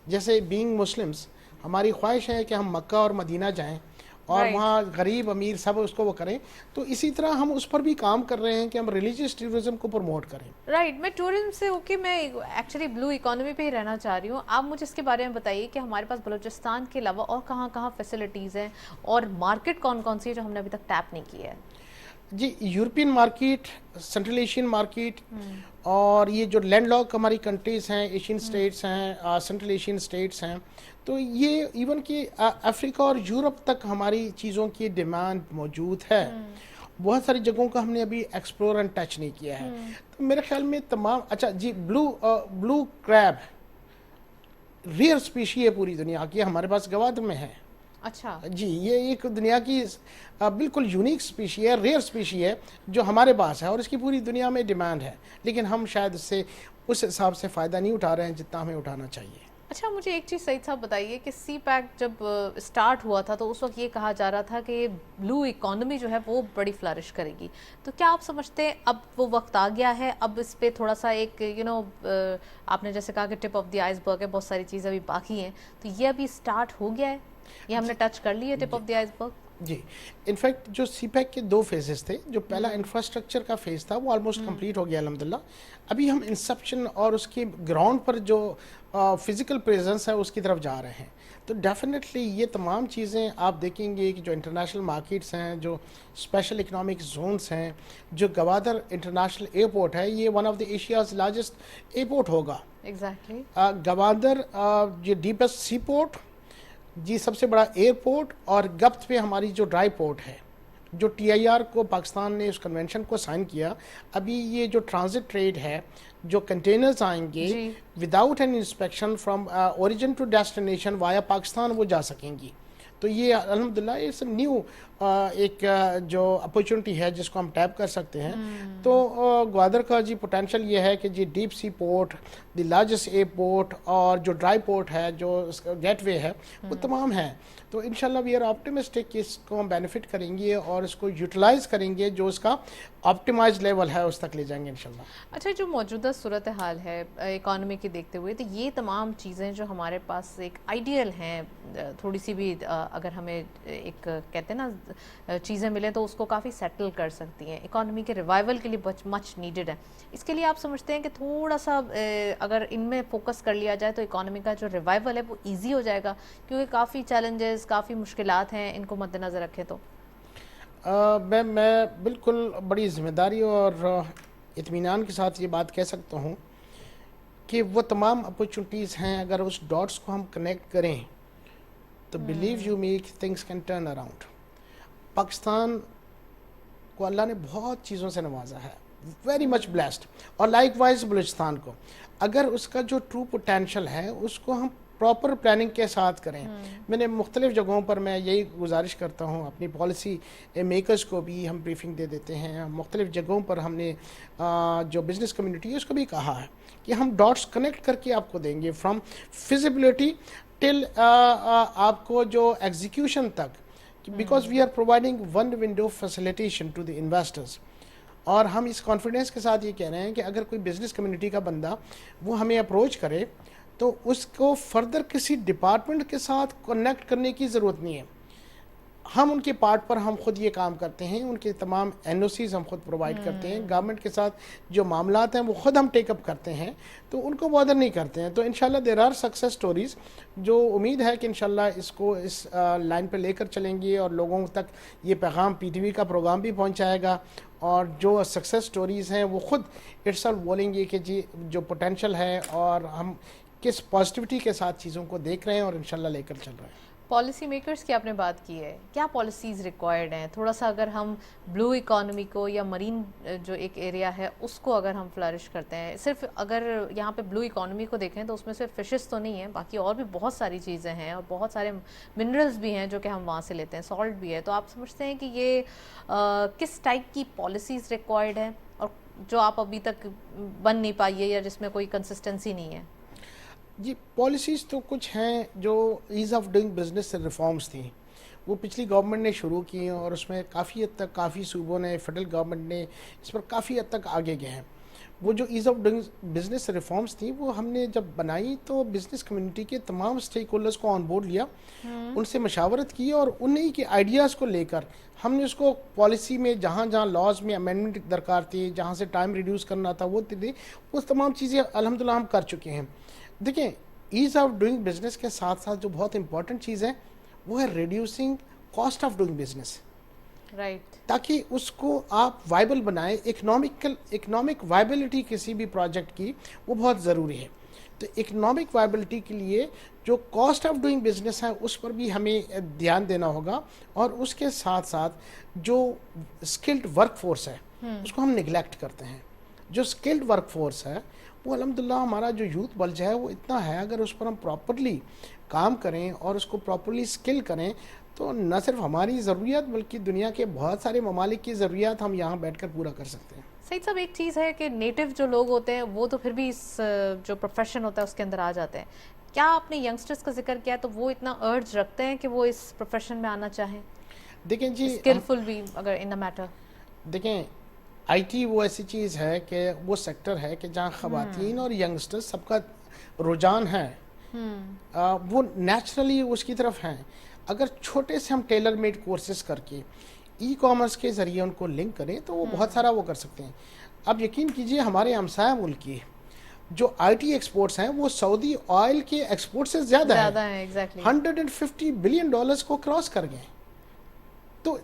जैसे बीइंग मुस्लिम्स हमारी ख्वाहिश है कि हम मक्का और मदीना जाएं और Right. वहाँ गरीब अमीर सब उसको वो करें. तो इसी तरह हम उस पर भी काम कर रहे हैं कि हम रिलीजियस टूरिज्म को प्रमोट करें. राइट मैं टूरिज्म से होके मैं एक्चुअली ब्लू इकोनॉमी पे ही रहना चाह रही हूँ. आप मुझे इसके बारे में बताइए कि हमारे पास बलूचिस्तान के अलावा और कहाँ कहाँ फैसिलिटीज़ हैं और मार्केट कौन कौन सी है जो हमने अभी तक टैप नहीं की है. जी European market, central Asian market और ये जो लैंड लॉक हमारी कंट्रीज़ हैं, एशियन स्टेट्स हैं, सेंट्रल एशियन स्टेट्स हैं, तो ये इवन कि अफ्रीका और यूरोप तक हमारी चीज़ों की डिमांड मौजूद है. बहुत सारी जगहों को हमने अभी एक्सप्लोर एंड टच नहीं किया है. तो मेरे ख्याल में तमाम अच्छा जी ब्लू क्रैब रेयर स्पीशी है पूरी दुनिया की, हमारे पास गवाद में है. अच्छा जी ये एक दुनिया की बिल्कुल यूनिक स्पीशी है, रेयर स्पीशी है जो हमारे पास है और इसकी पूरी दुनिया में डिमांड है, लेकिन हम शायद उससे उस हिसाब से फ़ायदा नहीं उठा रहे हैं जितना हमें उठाना चाहिए. अच्छा मुझे एक चीज़ सही साहब बताइए कि सी पैक जब स्टार्ट हुआ था तो उस वक्त ये कहा जा रहा था कि ब्लू इकोनॉमी जो है वो बड़ी फ्लरिश करेगी. तो क्या आप समझते हैं अब वो वक्त आ गया है, अब इस पे थोड़ा सा एक आपने जैसे कहा कि टिप ऑफ द आइसबर्ग है, बहुत सारी चीज़ें अभी बाकी हैं, तो ये अभी स्टार्ट हो गया है, ये हमने टच कर ली है टिप ऑफ द आइसबर्ग. जी इनफैक्ट जो सीपैक के 2 फेजेस थे, जो पहला इंफ्रास्ट्रक्चर का फेज़ था वो ऑलमोस्ट कंप्लीट हो गया अल्हम्दुलिल्लाह. अभी हम इंसेप्शन और उसके ग्राउंड पर जो फिज़िकल प्रेजेंस है उसकी तरफ जा रहे हैं. तो डेफिनेटली ये तमाम चीज़ें आप देखेंगे कि जो इंटरनेशनल मार्केट्स हैं, जो स्पेशल इकनॉमिक जोन्स हैं, जो गवादर इंटरनेशनल एयरपोर्ट है, ये one of the Asia's largest airport होगा. एग्जैक्टली गवादर ये डीपेस्ट सी पोर्ट जी, सबसे बड़ा एयरपोर्ट और गब्त पे हमारी जो ड्राई पोर्ट है, जो TIR को पाकिस्तान ने उस कन्वेंशन को साइन किया. अभी ये जो ट्रांजिट ट्रेड है, जो कंटेनर्स आएंगे without an inspection from origin to destination via Pakistan वो जा सकेंगी. तो ये अल्हम्दुलिल्लाह इट्स न्यू एक जो अपॉर्चुनिटी है जिसको हम टैप कर सकते हैं. तो ग्वादर का जी पोटेंशियल ये है कि जी deep sea port, the largest airport और जो ड्राई पोर्ट है, जो गेटवे है, वो तमाम है. तो इंशाल्लाह वी आर ऑप्टिमिस्टिक कि इसको हम बेनिफिट करेंगे और इसको यूटिलाइज करेंगे, जो उसका ऑप्टिमाइज लेवल है उस तक ले जाएंगे इंशाल्लाह. अच्छा जो मौजूदा सूरत हाल है इकॉनमी की देखते हुए, तो ये तमाम चीज़ें जो हमारे पास एक आइडियल हैं, थोड़ी सी भी अगर हमें एक कहते हैं ना चीज़ें मिले तो उसको काफ़ी सेटल कर सकती हैं, इकॉनमी के रिवाइवल के लिए मच नीडेड है. इसके लिए आप समझते हैं कि थोड़ा सा अगर इनमें फोकस कर लिया जाए तो इकॉनमी का जो रिवाइवल है वो ईजी हो जाएगा, क्योंकि काफ़ी चैलेंजेस, काफ़ी मुश्किलात हैं, इनको मद्देनज़र रखें तो. मैं बिल्कुल बड़ी ज़िम्मेदारी और इत्मीनान के साथ ये बात कह सकता हूँ कि वो तमाम अपॉर्चुनिटीज़ हैं, अगर उस डॉट्स को हम कनेक्ट करें तो believe you me things can turn around. Pakistan को अल्लाह ने बहुत चीज़ों से नवाजा है, वेरी मच ब्लेस्ड. और लाइक वाइज बलूचिस्तान को अगर उसका जो ट्रू पोटेंशल है उसको हम प्रॉपर प्लानिंग के साथ करें. मैंने मुख्तलिफ जगहों पर मैं यही गुजारिश करता हूँ, अपनी पॉलिसी मेकर्स को भी हम ब्रीफिंग दे देते हैं. मुख्तलिफ जगहों पर हमने जो बिज़नेस कम्युनिटी है उसको भी कहा है कि हम डॉट्स कनेक्ट करके आपको देंगे, फ्रॉम फिजिबिलिटी टिल आपको जो एग्जीक्यूशन तक, because we are providing one window facilitation to the investors. और हम इस कॉन्फिडेंस के साथ ये कह रहे हैं कि अगर कोई बिज़नेस कम्युनिटी का बंदा वो हमें अप्रोच करे तो उसको फर्दर किसी डिपार्टमेंट के साथ कनेक्ट करने की ज़रूरत नहीं है. हम उनके पार्ट पर हम खुद ये काम करते हैं, उनके तमाम NOCs हम खुद प्रोवाइड करते हैं. गवर्नमेंट के साथ जो मामलात हैं वो खुद हम टेकअप करते हैं, तो उनको बॉदर नहीं करते हैं. तो इंशाल्लाह देयर आर सक्सेस स्टोरीज़, जो उम्मीद है कि इंशाल्लाह इसको इस लाइन पर लेकर चलेंगे और लोगों तक ये पैगाम PTV का प्रोग्राम भी पहुँचाएगा. और जो सक्सेस स्टोरीज़ हैं वो खुद इट्सेल्फ बोलेंगे कि जी जो पोटेंशल है और हम किस पॉजिटिविटी के साथ चीज़ों को देख रहे हैं और इंशाल्लाह लेकर चल रहे हैं. पॉलिसी मेकर्स की आपने बात की है, क्या पॉलिसीज़ रिक्वायर्ड हैं? थोड़ा सा अगर हम ब्लू इकॉनमी को या मरीन जो एक एरिया है उसको अगर हम फ्लरिश करते हैं, सिर्फ अगर यहाँ पे ब्लू इकॉनमी को देखें तो उसमें सिर्फ फिशेस तो नहीं है, बाकी और भी बहुत सारी चीज़ें हैं और बहुत सारे मिनरल्स भी हैं जो कि हम वहाँ से लेते हैं, सॉल्ट भी है. तो आप समझते हैं कि ये किस टाइप की पॉलिसीज़ रिक्वायर्ड है और जो आप अभी तक बन नहीं पाई है या जिसमें कोई कंसिस्टेंसी नहीं है? जी पॉलिसीज़ तो कुछ हैं जो ईज़ ऑफ डूइंग बिजनेस से रिफॉर्म्स थी, وہ پچھلی گورنمنٹ نے شروع کی ہیں اور اس میں کافی حد تک کافی صوبوں نے فیڈرل گورنمنٹ نے اس پر کافی حد تک آگے گئے ہیں. وہ جو as of doing business reforms تھیں وہ ہم نے جب بنائی تو بزنس کمیونٹی کے تمام اسٹیک ہولڈرز کو آن بورڈ لیا, ان سے مشاورت کی اور انہی کے آئیڈیاز کو لے کر ہم نے اس کو پالیسی میں جہاں جہاں لاز میں امینڈمنٹ درکار تھی, جہاں سے ٹائم ریڈیوس کرنا تھا وہ تمام چیزیں الحمدللہ ہم کر چکے ہیں. دیکھیں ایز آف ڈوئنگ بزنس کے ساتھ ساتھ جو بہت امپورٹنٹ چیز ہے وہ ہے reducing cost of doing business, right, تاکہ اس کو آپ وائبل بنائیں. اکنامک وائبلٹی کسی بھی پروجیکٹ کی وہ بہت ضروری ہے. تو اکنامک وائبلٹی کے لیے جو کاسٹ آف ڈوئنگ بزنس ہے اس پر بھی ہمیں دھیان دینا ہوگا, اور اس کے ساتھ ساتھ جو اسکلڈ ورک فورس ہے اس کو ہم نگلیکٹ کرتے ہیں. جو اسکلڈ ورک فورس ہے وہ الحمدللہ ہمارا جو یوتھ بلج ہے وہ اتنا ہے, اگر اس پر ہم پراپرلی کام کریں اور اس کو پراپرلی اسکل کریں تو نہ صرف ہماری ضروریات بلکہ دنیا کے بہت سارے ممالک کی ضروریات ہم یہاں بیٹھ کر پورا کر سکتے ہیں. سعید صاحب ایک چیز ہے کہ نیٹو جو لوگ ہوتے ہیں وہ تو پھر بھی اس جو پروفیشن ہوتا ہے اس کے اندر آ جاتے ہیں. کیا آپ نے ینگسٹرز کا ذکر کیا تو وہ اتنا ارج رکھتے ہیں کہ وہ اس پروفیشن میں آنا چاہیں؟ دیکھیں جی, اسکلفل بھی اگر ان میٹر. دیکھیں آئی ٹی وہ ایسی چیز ہے کہ وہ سیکٹر ہے کہ جہاں خواتین اور ینگسٹر سب کا رجحان ہے, وہ نیچرلی اس کی طرف ہیں. اگر چھوٹے سے ہم ٹیلر میڈ کورسز کر کے ای کامرس کے ذریعے ان کو لنک کریں تو وہ بہت سارا وہ کر سکتے ہیں. اب یقین کیجئے ہمارے ہمسایہ ملک کی جو آئی ٹی ایکسپورٹس ہیں وہ سعودی آئل کے ایکسپورٹ سے زیادہ ہیں, 150 بلین ڈالرز کو کراس کر گئے. تو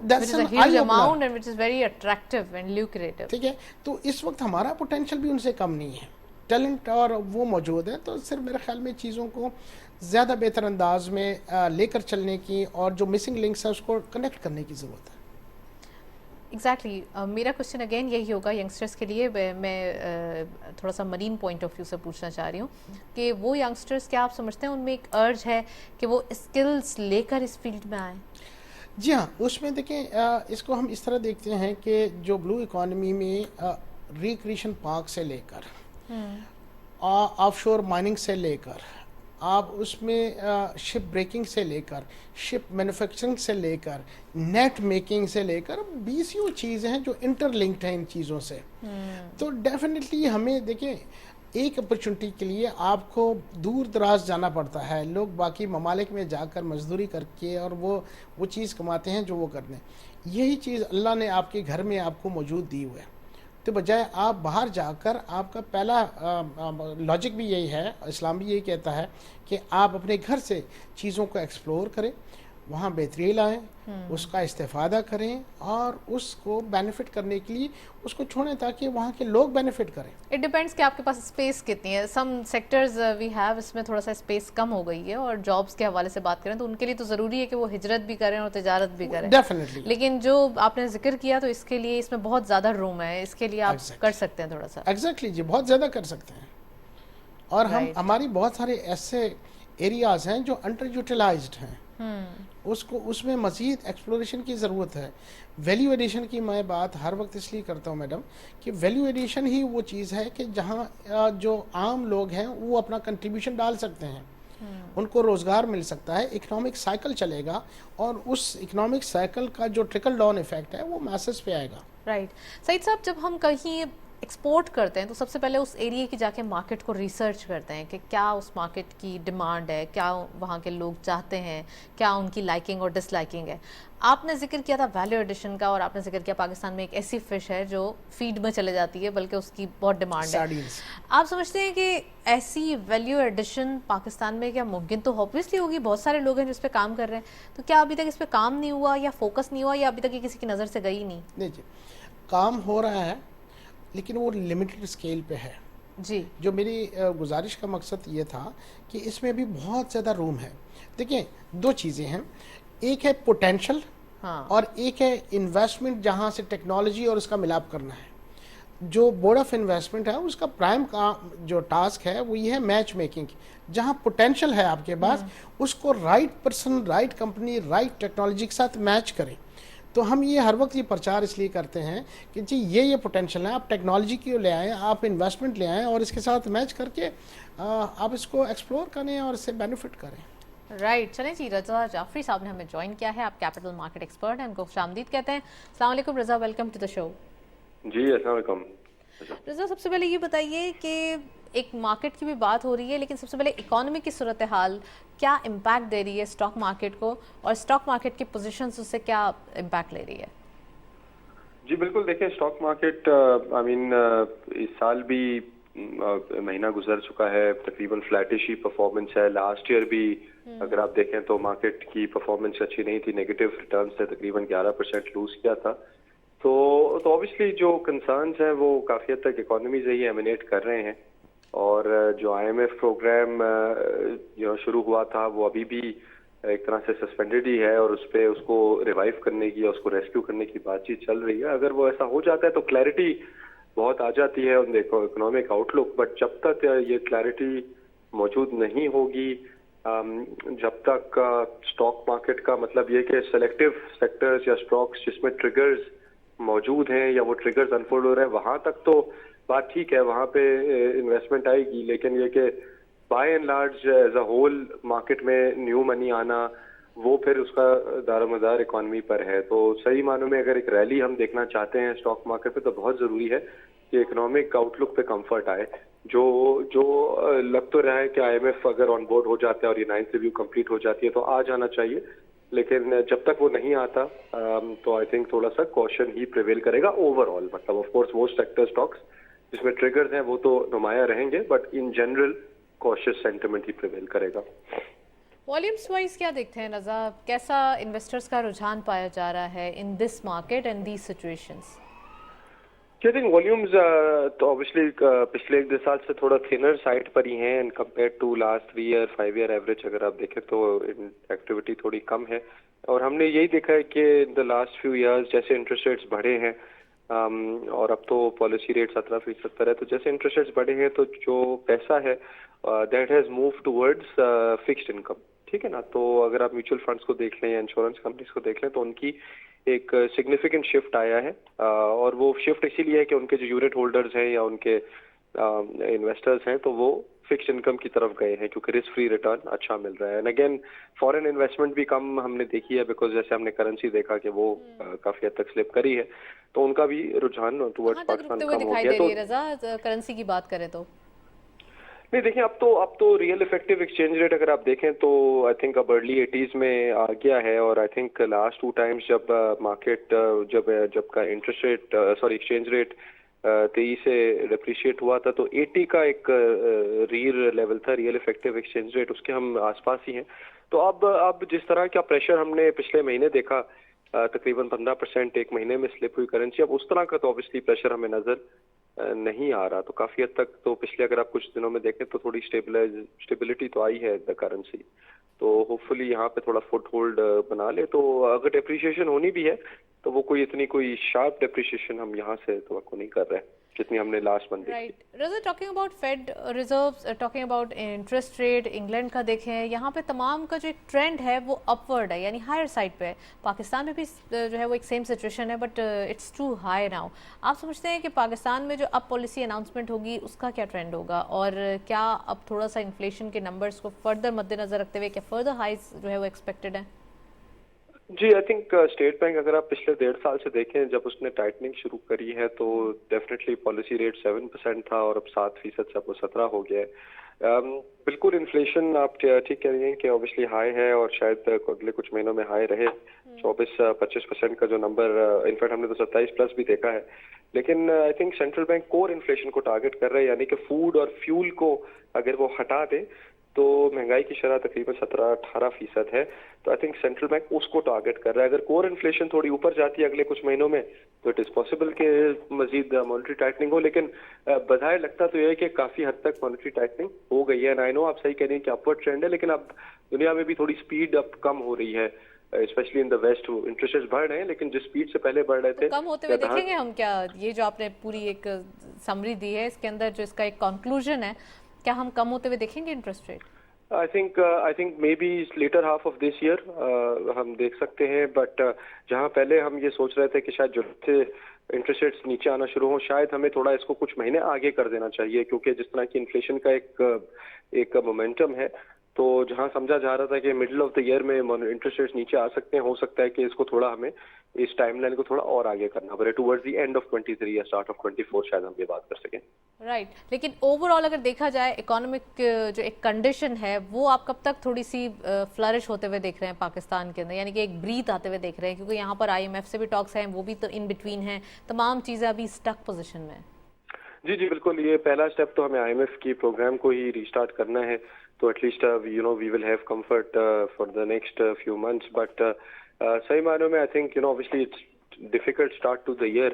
ٹھیک ہے, تو اس وقت ہمارا پوٹینشیل بھی ان سے کم نہیں ہے, ٹیلنٹ اور وہ موجود ہے. تو صرف میرے خیال میں چیزوں کو زیادہ بہتر انداز میں لے کر چلنے کی اور جو مسنگ لنکس ہیں اس کو کنیکٹ کرنے کی ضرورت ہے. ایگزیکٹلی, میرا کوشچن اگین یہی ہوگا ینگسٹرز کے لیے. میں تھوڑا سا مرین پوائنٹ آف ویو سے پوچھنا چاہ رہی ہوں کہ وہ ینگسٹرز کیا آپ سمجھتے ہیں ان میں ایک ارج ہے کہ وہ اسکلز لے کر اس فیلڈ میں آئیں؟ جی ہاں, اس میں دیکھیں اس کو ہم اس طرح دیکھتے ہیں کہ جو بلو اکانومی میں ریکریشن پارک سے لے کر آف شور مائننگ سے لے کر آپ اس میں شپ بریکنگ سے لے کر شپ مینوفیکچرنگ سے لے کر نیٹ میکنگ سے لے کر 20 چیزیں ہیں جو انٹر لنکڈ ہیں ان چیزوں سے. تو ڈیفینیٹلی ہمیں دیکھیں ایک اپرچونٹی کے لیے آپ کو دور دراز جانا پڑتا ہے, لوگ باقی ممالک میں جا کر مزدوری کر کے اور وہ چیز کماتے ہیں جو وہ کرتے ہیں. یہی چیز اللہ نے آپ کے گھر میں آپ کو موجود دی ہوئے ہے, تو بجائے آپ باہر جا کر آپ کا پہلا لاجک بھی یہی ہے, اسلام بھی یہی کہتا ہے کہ آپ اپنے گھر سے چیزوں کو ایکسپلور کریں, وہاں بہتری لائیں, اس کا استفادہ کریں اور اس کو بینیفٹ کرنے کے لیے اس کو چھوڑیں تاکہ وہاں کے لوگ بینیفٹ کریں. اٹ ڈیپینڈس کہ آپ کے پاس اسپیس کتنی ہے. سم سیکٹرز وی ہیو اس میں تھوڑا سا اسپیس کم ہو گئی ہے, اور جابس کے حوالے سے بات کریں تو ان کے لیے تو ضروری ہے کہ وہ ہجرت بھی کریں اور تجارت بھی کریں. ڈیفینیٹلی, لیکن جو آپ نے ذکر کیا تو اس کے لیے اس میں بہت زیادہ روم ہے, اس کے لیے آپ کر سکتے ہیں تھوڑا سا. ایگزیکٹلی جی, بہت زیادہ کر سکتے ہیں. اور ہماری بہت سارے ایسے ایریاز ہیں جو انڈر یوٹیلائزڈ ہیں, اس میں مزید ایکسپلوریشن کی ضرورت ہے. ویلیو ایڈیشن کی میں بات ہر وقت اس لیے کرتا ہوں میڈم کہ ویلیو ایڈیشن ہی وہ چیز ہے کہ جہاں جو عام لوگ ہیں وہ اپنا کنٹریبیوشن ڈال سکتے ہیں, ان کو روزگار مل سکتا ہے, اکنامک سائیکل چلے گا اور اس اکنامک سائیکل کا جو ٹرکل ڈاؤن ایفیکٹ ہے وہ میسز پہ آئے گا. رائٹ. سعید صاحب, جب ہم کہیں ایکسپورٹ کرتے ہیں تو سب سے پہلے اس ایریے کی جا کے مارکیٹ کو ریسرچ کرتے ہیں کہ کیا اس مارکیٹ کی ڈیمانڈ ہے, کیا وہاں کے لوگ چاہتے ہیں, کیا ان کی لائکنگ اور ڈس لائکنگ ہے. آپ نے ذکر کیا تھا ویلیو ایڈیشن کا, اور آپ نے ذکر کیا پاکستان میں ایک ایسی فش ہے جو فیڈ میں چلے جاتی ہے بلکہ اس کی بہت ڈیمانڈ ہے. آپ سمجھتے ہیں کہ ایسی ویلیو ایڈیشن پاکستان میں کیا ممکن تو آبویسلی ہوگی, بہت سارے لوگ ہیں جو اس پہ کام کر رہے ہیں, تو کیا ابھی تک اس پہ کام نہیں ہوا یا فوکس نہیں ہوا یا ابھی تک یہ کسی کی نظر سے گئی نہیں؟ نہیں جی, کام ہو رہا ہے لیکن وہ لمیٹڈ اسکیل پہ ہے. جی, جو میری گزارش کا مقصد یہ تھا کہ اس میں بھی بہت زیادہ روم ہے. دیکھیں دو چیزیں ہیں, ایک ہے پوٹینشل اور ایک ہے انویسٹمنٹ, جہاں سے ٹیکنالوجی اور اس کا ملاپ کرنا ہے. جو بورڈ آف انویسٹمنٹ ہے اس کا پرائم جو ٹاسک ہے وہ یہ ہے میچ میکنگ. جہاں پوٹینشل ہے آپ کے پاس اس کو right person, right company, right technology کے ساتھ میچ کریں. تو ہم یہ ہر وقت یہ پرچار اس لیے کرتے ہیں کہ جی یہ پوٹینشل ہے, آپ ٹیکنالوجی کی لے آئیں, آپ انویسٹمنٹ لے آئیں اور اس کے ساتھ میچ کر کے آپ اس کو ایکسپلور کریں اور اس سے بینیفٹ کریں. राइट, चलें जी, रजा जाफरी साहब ने हमें ज्वाइन किया है। आप कैपिटल मार्केट एक्सपर्ट हैं, उनको खुशामदीद कहते हैं। अस्सलाम वालेकुम रजा, वेलकम टू द शो। जी अस्सलाम वालेकुम। रजा, सबसे पहले ये बताइए कि एक मार्केट की भी बात हो रही है, लेकिन सबसे पहले इकोनॉमी की सूरत हाल क्या इम्पैक्ट दे रही है स्टॉक मार्केट को, और स्टॉक मार्केट की पोजीशंस उससे क्या इम्पैक्ट ले रही है? जी बिल्कुल, देखिए स्टॉक मार्केट इस साल भी महीना गुजर चुका है, तकरीबन फ्लैटिश ही परफॉर्मेंस है। लास्ट ईयर भी अगर आप देखें तो मार्केट की परफॉर्मेंस अच्छी नहीं थी, नेगेटिव रिटर्न्स थे, तकरीबन 11% लूज किया था। तो ऑब्वियसली जो कंसर्न्स हैं वो काफ़ी हद तक इकोनॉमी से ही एमिनेट कर रहे हैं, और जो IMF प्रोग्राम जो शुरू हुआ था वो अभी भी एक तरह से सस्पेंडेड ही है, और उस पर उसको रिवाइव करने की या उसको रेस्क्यू करने की बातचीत चल रही है। अगर वो ऐसा हो जाता है तो क्लैरिटी बहुत आ जाती है उन देखो इकोनॉमिक आउटलुक, बट जब तक ये क्लैरिटी मौजूद नहीं होगी, जब तक स्टॉक मार्केट का मतलब ये कि सेलेक्टिव सेक्टर्स या स्टॉक्स जिसमें ट्रिगर्स मौजूद हैं या वो ट्रिगर्स अनफोल्ड हो रहे हैं, वहां तक तो बात ठीक है, वहां पे इन्वेस्टमेंट आएगी। लेकिन ये कि by and large as a whole market में न्यू मनी आना, वो फिर उसका दारोमदार इकॉनमी पर है। तो सही मानों में अगर एक रैली हम देखना चाहते हैं स्टॉक मार्केट पे, तो बहुत जरूरी है कि इकोनॉमिक आउटलुक पे कंफर्ट आए। जो जो लग तो रहा है कि IMF अगर ऑन बोर्ड हो जाता है और ये 9th रिव्यू कंप्लीट हो जाती है तो आ जाना चाहिए, लेकिन जब तक वो नहीं आता तो आई थिंक थोड़ा सा कॉशन ही प्रिवेल करेगा ओवरऑल। मतलब ऑफ कोर्स वो सेक्टर स्टॉक्स जिसमें ट्रिगर्स हैं वो तो नुमाया रहेंगे, but in general cautious sentiment he prevail करेगा। वॉल्यूम्स वाइज क्या देखते हैं रजा, कैसा इन्वेस्टर्स का रुझान पाया जा रहा है in this market and these situations? I think volumes तो ऑब्वियसली पिछले 1-2 साल से थोड़ा थिनर साइड पर ही हैं and compare to last 3 year 5 year average अगर आप देखें तो एक्टिविटी थोड़ी कम है। और हमने यही देखा है कि in the last few years जैसे इंटरेस्ट रेट्स बढ़े हैं, और अब तो पॉलिसी रेट 17% पर है, तो जैसे इंटरेस्ट रेट्स बढ़े हैं तो जो पैसा है that has move towards fixed income, ठीक है ना। तो अगर आप म्यूचुअल फंड्स को देख लें या इंश्योरेंस कंपनीज को देख लें तो उनकी एक सिग्निफिकेंट शिफ्ट आया है, और वो शिफ्ट इसीलिए है कि उनके जो यूनिट होल्डर्स हैं या उनके इन्वेस्टर्स हैं तो वो फिक्स इनकम की तरफ गए हैं क्योंकि रिस्क फ्री रिटर्न अच्छा मिल रहा है। एंड अगेन फॉरेन इन्वेस्टमेंट भी कम हमने देखी है, बिकॉज जैसे हमने करेंसी देखा कि वो काफी हद तक स्लिप करी है, तो उनका भी रुझान टुवर्ड्स पाकिस्तान कम हो गया। तो रजा, करेंसी की बात करें तो नहीं, देखिए अब तो रियल इफेक्टिव एक्सचेंज रेट अगर आप देखें तो आई थिंक अब अर्ली 80s में आ गया है, और आई थिंक लास्ट 2 टाइम्स जब मार्केट जब का इंटरेस्ट रेट एक्सचेंज रेट 23 से डिप्रिशिएट हुआ था तो 80 का एक रियल लेवल था रियल इफेक्टिव एक्सचेंज रेट, उसके हम आसपास ही हैं। तो अब जिस तरह का प्रेशर हमने पिछले महीने देखा, तकरीबन 15% एक महीने में स्लिप हुई करेंसी, अब उस तरह का तो ऑब्वियसली प्रेशर हमें नजर नहीं आ रहा। तो काफी हद तक तो पिछले अगर आप कुछ दिनों में देखें तो थोड़ी स्टेबिलिटी तो आई है द करेंसी, तो होपफुली यहाँ पे थोड़ा फुट होल्ड बना ले। तो अगर डेप्रिसिएशन होनी भी है तो वो कोई शार्प डेप्रिसिएशन हम यहाँ से तवक्को नहीं कर रहे हैं जितनी हमने लास्ट मंथ देखी। Right Raza, talking about Fed reserves, talking about interest rate, England का देखें, यहाँ पे तमाम का जो एक ट्रेंड है वो अपवर्ड है, यानी हायर साइड पे है। पाकिस्तान में भी जो है वो एक सेम सिचुएशन है, but it's too high now. आप समझते हैं कि पाकिस्तान में जो अब पॉलिसी अनाउंसमेंट होगी उसका क्या ट्रेंड होगा, और क्या अब थोड़ा सा इन्फ्लेशन के नंबर्स को फर्दर मद्देनजर रखते हुए क्या फर्दर हाइज जो है वो एक्सपेक्टेड है? जी, आई थिंक स्टेट बैंक अगर आप पिछले 1.5 साल से देखें जब उसने टाइटनिंग शुरू करी है तो डेफिनेटली पॉलिसी रेट 7% था और अब 7% से अब वो 17 हो गया है। बिल्कुल इन्फ्लेशन आप ठीक कह रही हैं कि ऑब्वियसली हाई है और शायद अगले कुछ महीनों में हाई रहे। 24-25% का जो नंबर, इनफैक्ट हमने तो 27+ भी देखा है। लेकिन I think central bank core inflation को टारगेट कर रहे हैं, यानी कि फूड और फ्यूल को अगर वो हटा दे तो महंगाई की शरह तकरीबन 17-18% है। तो आई थिंक सेंट्रल बैंक उसको टारगेट कर रहा है। अगर कोर इन्फ्लेशन थोड़ी ऊपर जाती है अगले कुछ महीनों में तो इट इज पॉसिबल कि मजीद मॉनेटरी टाइटनिंग हो, लेकिन बजाय लगता तो यह है कि काफी हद तक मॉनेटरी टाइटनिंग हो गई है। आई नो आप सही कह रही हैं कि अपवर्ड ट्रेंड है, लेकिन अब दुनिया में भी थोड़ी स्पीड अब कम हो रही है, specially in the west. Interest rates बढ़ रहे हैं लेकिन जिस स्पीड से पहले बढ़ रहे थे कम होते हुए देखेंगे हम क्या? ये जो आपने पूरी एक समरी दी है इसके अंदर जो इसका एक कंक्लूजन है, क्या हम कम होते हुए देखेंगे interest rate? I think maybe later half of this year हम देख सकते हैं, बट जहाँ पहले हम ये सोच रहे थे कि शायद जो थे इंटरेस्ट रेट्स नीचे आना शुरू हो, शायद हमें थोड़ा इसको कुछ महीने आगे कर देना चाहिए, क्योंकि जिस तरह की इन्फ्लेशन का एक मोमेंटम है تو جہاں سمجھا جا رہا تھا کہ مڈل آف دا ایئر میں انٹرسٹ ریٹس نیچے آ سکتے ہیں، ہو سکتا ہے کہ اس کو تھوڑا ہمیں اس ٹائم لائن کو تھوڑا اور آگے کرنا پڑے، ٹورڈز دی اینڈ آف 23 یا اسٹارٹ آف 24 شاید ہم یہ بات کر سکیں. رائٹ. لیکن اوور آل اگر دیکھا جائے اکانومک جو ایک کنڈیشن ہے وہ آپ کب تک تھوڑی سی فلرش ہوتے ہوئے دیکھ رہے ہیں پاکستان کے اندر، یعنی کہ ایک بریتھ آتے ہوئے دیکھ رہے ہیں، کیونکہ یہاں پر آئی ایم ایف سے بھی ٹاکس ہیں، وہ بھی تو ان بٹوین ہیں، تمام چیزیں ابھی اسٹک پوزیشن میں ہیں. جی بالکل، یہ پہلا اسٹیپ تو ہمیں آئی ایم ایف کی پروگرام کو ہی ریسٹارٹ کرنا ہے، تو at least we will have comfort for the next few months. But صحیح معنوں میں I think obviously it's difficult start to the year,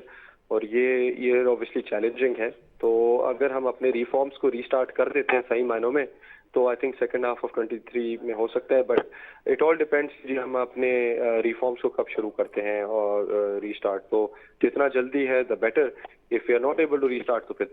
اور یہ ایئر اوبیسلی چیلنجنگ ہے. تو اگر ہم اپنے ریفارمس کو ریسٹارٹ کر دیتے ہیں صحیح معنوں میں تو I think second half of 23 میں ہو سکتا ہے. بٹ اٹ آل ڈیپینڈس جی ہم اپنے ریفارمس کو کب شروع کرتے ہیں اور ریسٹارٹ، تو جتنا جلدی ہے the better. If you are not able to restart تو پھر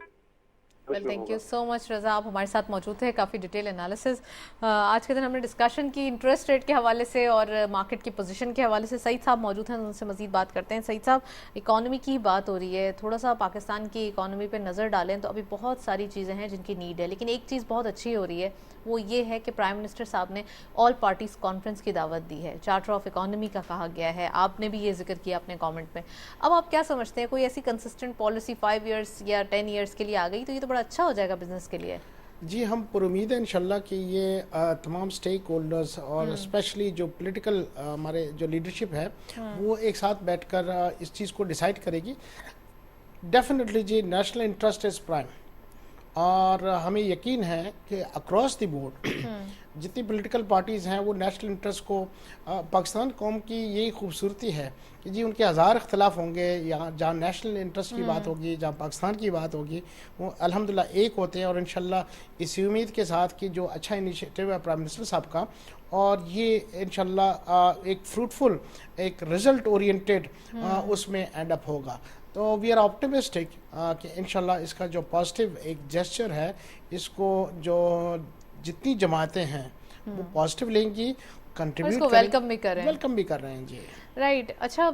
well thank you so much Raza, آپ ہمارے ساتھ موجود تھے، کافی ڈیٹیل انالیسز آج کے دن ہم نے ڈسکشن کی انٹرسٹ ریٹ کے حوالے سے اور مارکیٹ کی پوزیشن کے حوالے سے. سعید صاحب موجود ہیں، ان سے مزید بات کرتے ہیں. سعید صاحب، اکانومی کی بات ہو رہی ہے، تھوڑا سا پاکستان کی اکانومی پہ نظر ڈالیں تو ابھی بہت ساری چیزیں ہیں جن کی نیڈ ہے، لیکن ایک چیز بہت اچھی ہو رہی ہے، وہ یہ ہے کہ پرائم منسٹر صاحب نے آل پارٹیز کانفرنس کی دعوت دی ہے، چارٹر آف اکانومی کا کہا گیا ہے، آپ نے بھی یہ ذکر کیا اپنے کامنٹ میں. اب آپ کیا سمجھتے ہیں، کوئی ایسی کنسسٹنٹ پالیسی 5 ایئرس یا 10 ایئرس کے لیے آ گئی تو یہ تو بڑا اچھا ہو جائے گا بزنس کے لیے؟ جی ہم پر امید ہیں انشاءاللہ کہ یہ تمام سٹیک ہولڈرز اور اسپیشلی جو پولیٹیکل ہمارے جو لیڈرشپ ہے وہ ایک ساتھ بیٹھ کر اس چیز کو ڈیسائیڈ کرے گی. ڈیفینیٹلی جی نیشنل انٹرسٹ از پرائم، اور ہمیں یقین ہے کہ اکراس دی بورڈ جتنی پولیٹیکل پارٹیز ہیں وہ نیشنل انٹرسٹ کو، پاکستان قوم کی یہی خوبصورتی ہے کہ جی ان کے ہزار اختلاف ہوں گے، یہاں جہاں نیشنل انٹرسٹ کی بات ہوگی، جہاں پاکستان کی بات ہوگی، وہ الحمدللہ ایک ہوتے ہیں. اور انشاءاللہ اسی امید کے ساتھ کہ جو اچھا انیشیٹو ہے پرائم منسٹر صاحب کا، اور یہ انشاءاللہ ایک فروٹفل، ایک رزلٹ اورینٹیڈ اس میں اینڈ اپ ہوگا. تو وی آر آپٹیمسٹک کہ انشاءاللہ اس کا جو پازیٹیو ایک جیسچر ہے، اس کو جو جتنی جماعتیں ہیں وہ پازیٹیو لیں گی، کنٹریبیوٹ کو ویلکم بھی کر رہے ہیں، ویلکم بھی کر رہے ہیں. جی رائٹ. اچھا،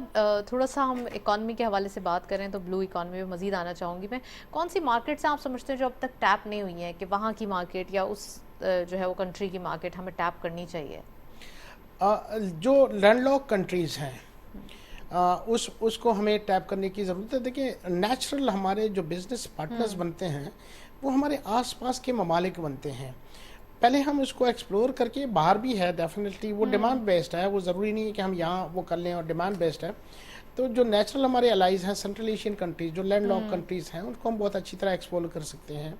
تھوڑا سا ہم اکانومی کے حوالے سے بات کریں تو بلو اکانومی میں مزید آنا چاہوں گی میں. کون سی مارکیٹس ہیں آپ سمجھتے ہیں جو اب تک ٹیپ نہیں ہوئی ہیں، کہ وہاں کی مارکیٹ یا اس جو ہے وہ کنٹری کی مارکیٹ ہمیں ٹیپ کرنی چاہیے؟ جو لینڈ لاک کنٹریز ہیں اس کو ہمیں ٹیپ کرنے کی ضرورت ہے. دیکھیں نیچرل ہمارے جو بزنس پارٹنرز بنتے ہیں وہ ہمارے آس پاس کے ممالک بنتے ہیں. پہلے ہم اس کو ایکسپلور کر کے، باہر بھی ہے ڈیفینیٹلی، وہ ڈیمانڈ بیسڈ ہے، وہ ضروری نہیں ہے کہ ہم یہاں وہ کر لیں، اور ڈیمانڈ بیسڈ ہے. تو جو نیچرل ہمارے الائز ہیں، سینٹرل ایشین کنٹریز جو لینڈ لاک کنٹریز ہیں، ان کو ہم بہت اچھی طرح ایکسپلور کر سکتے ہیں.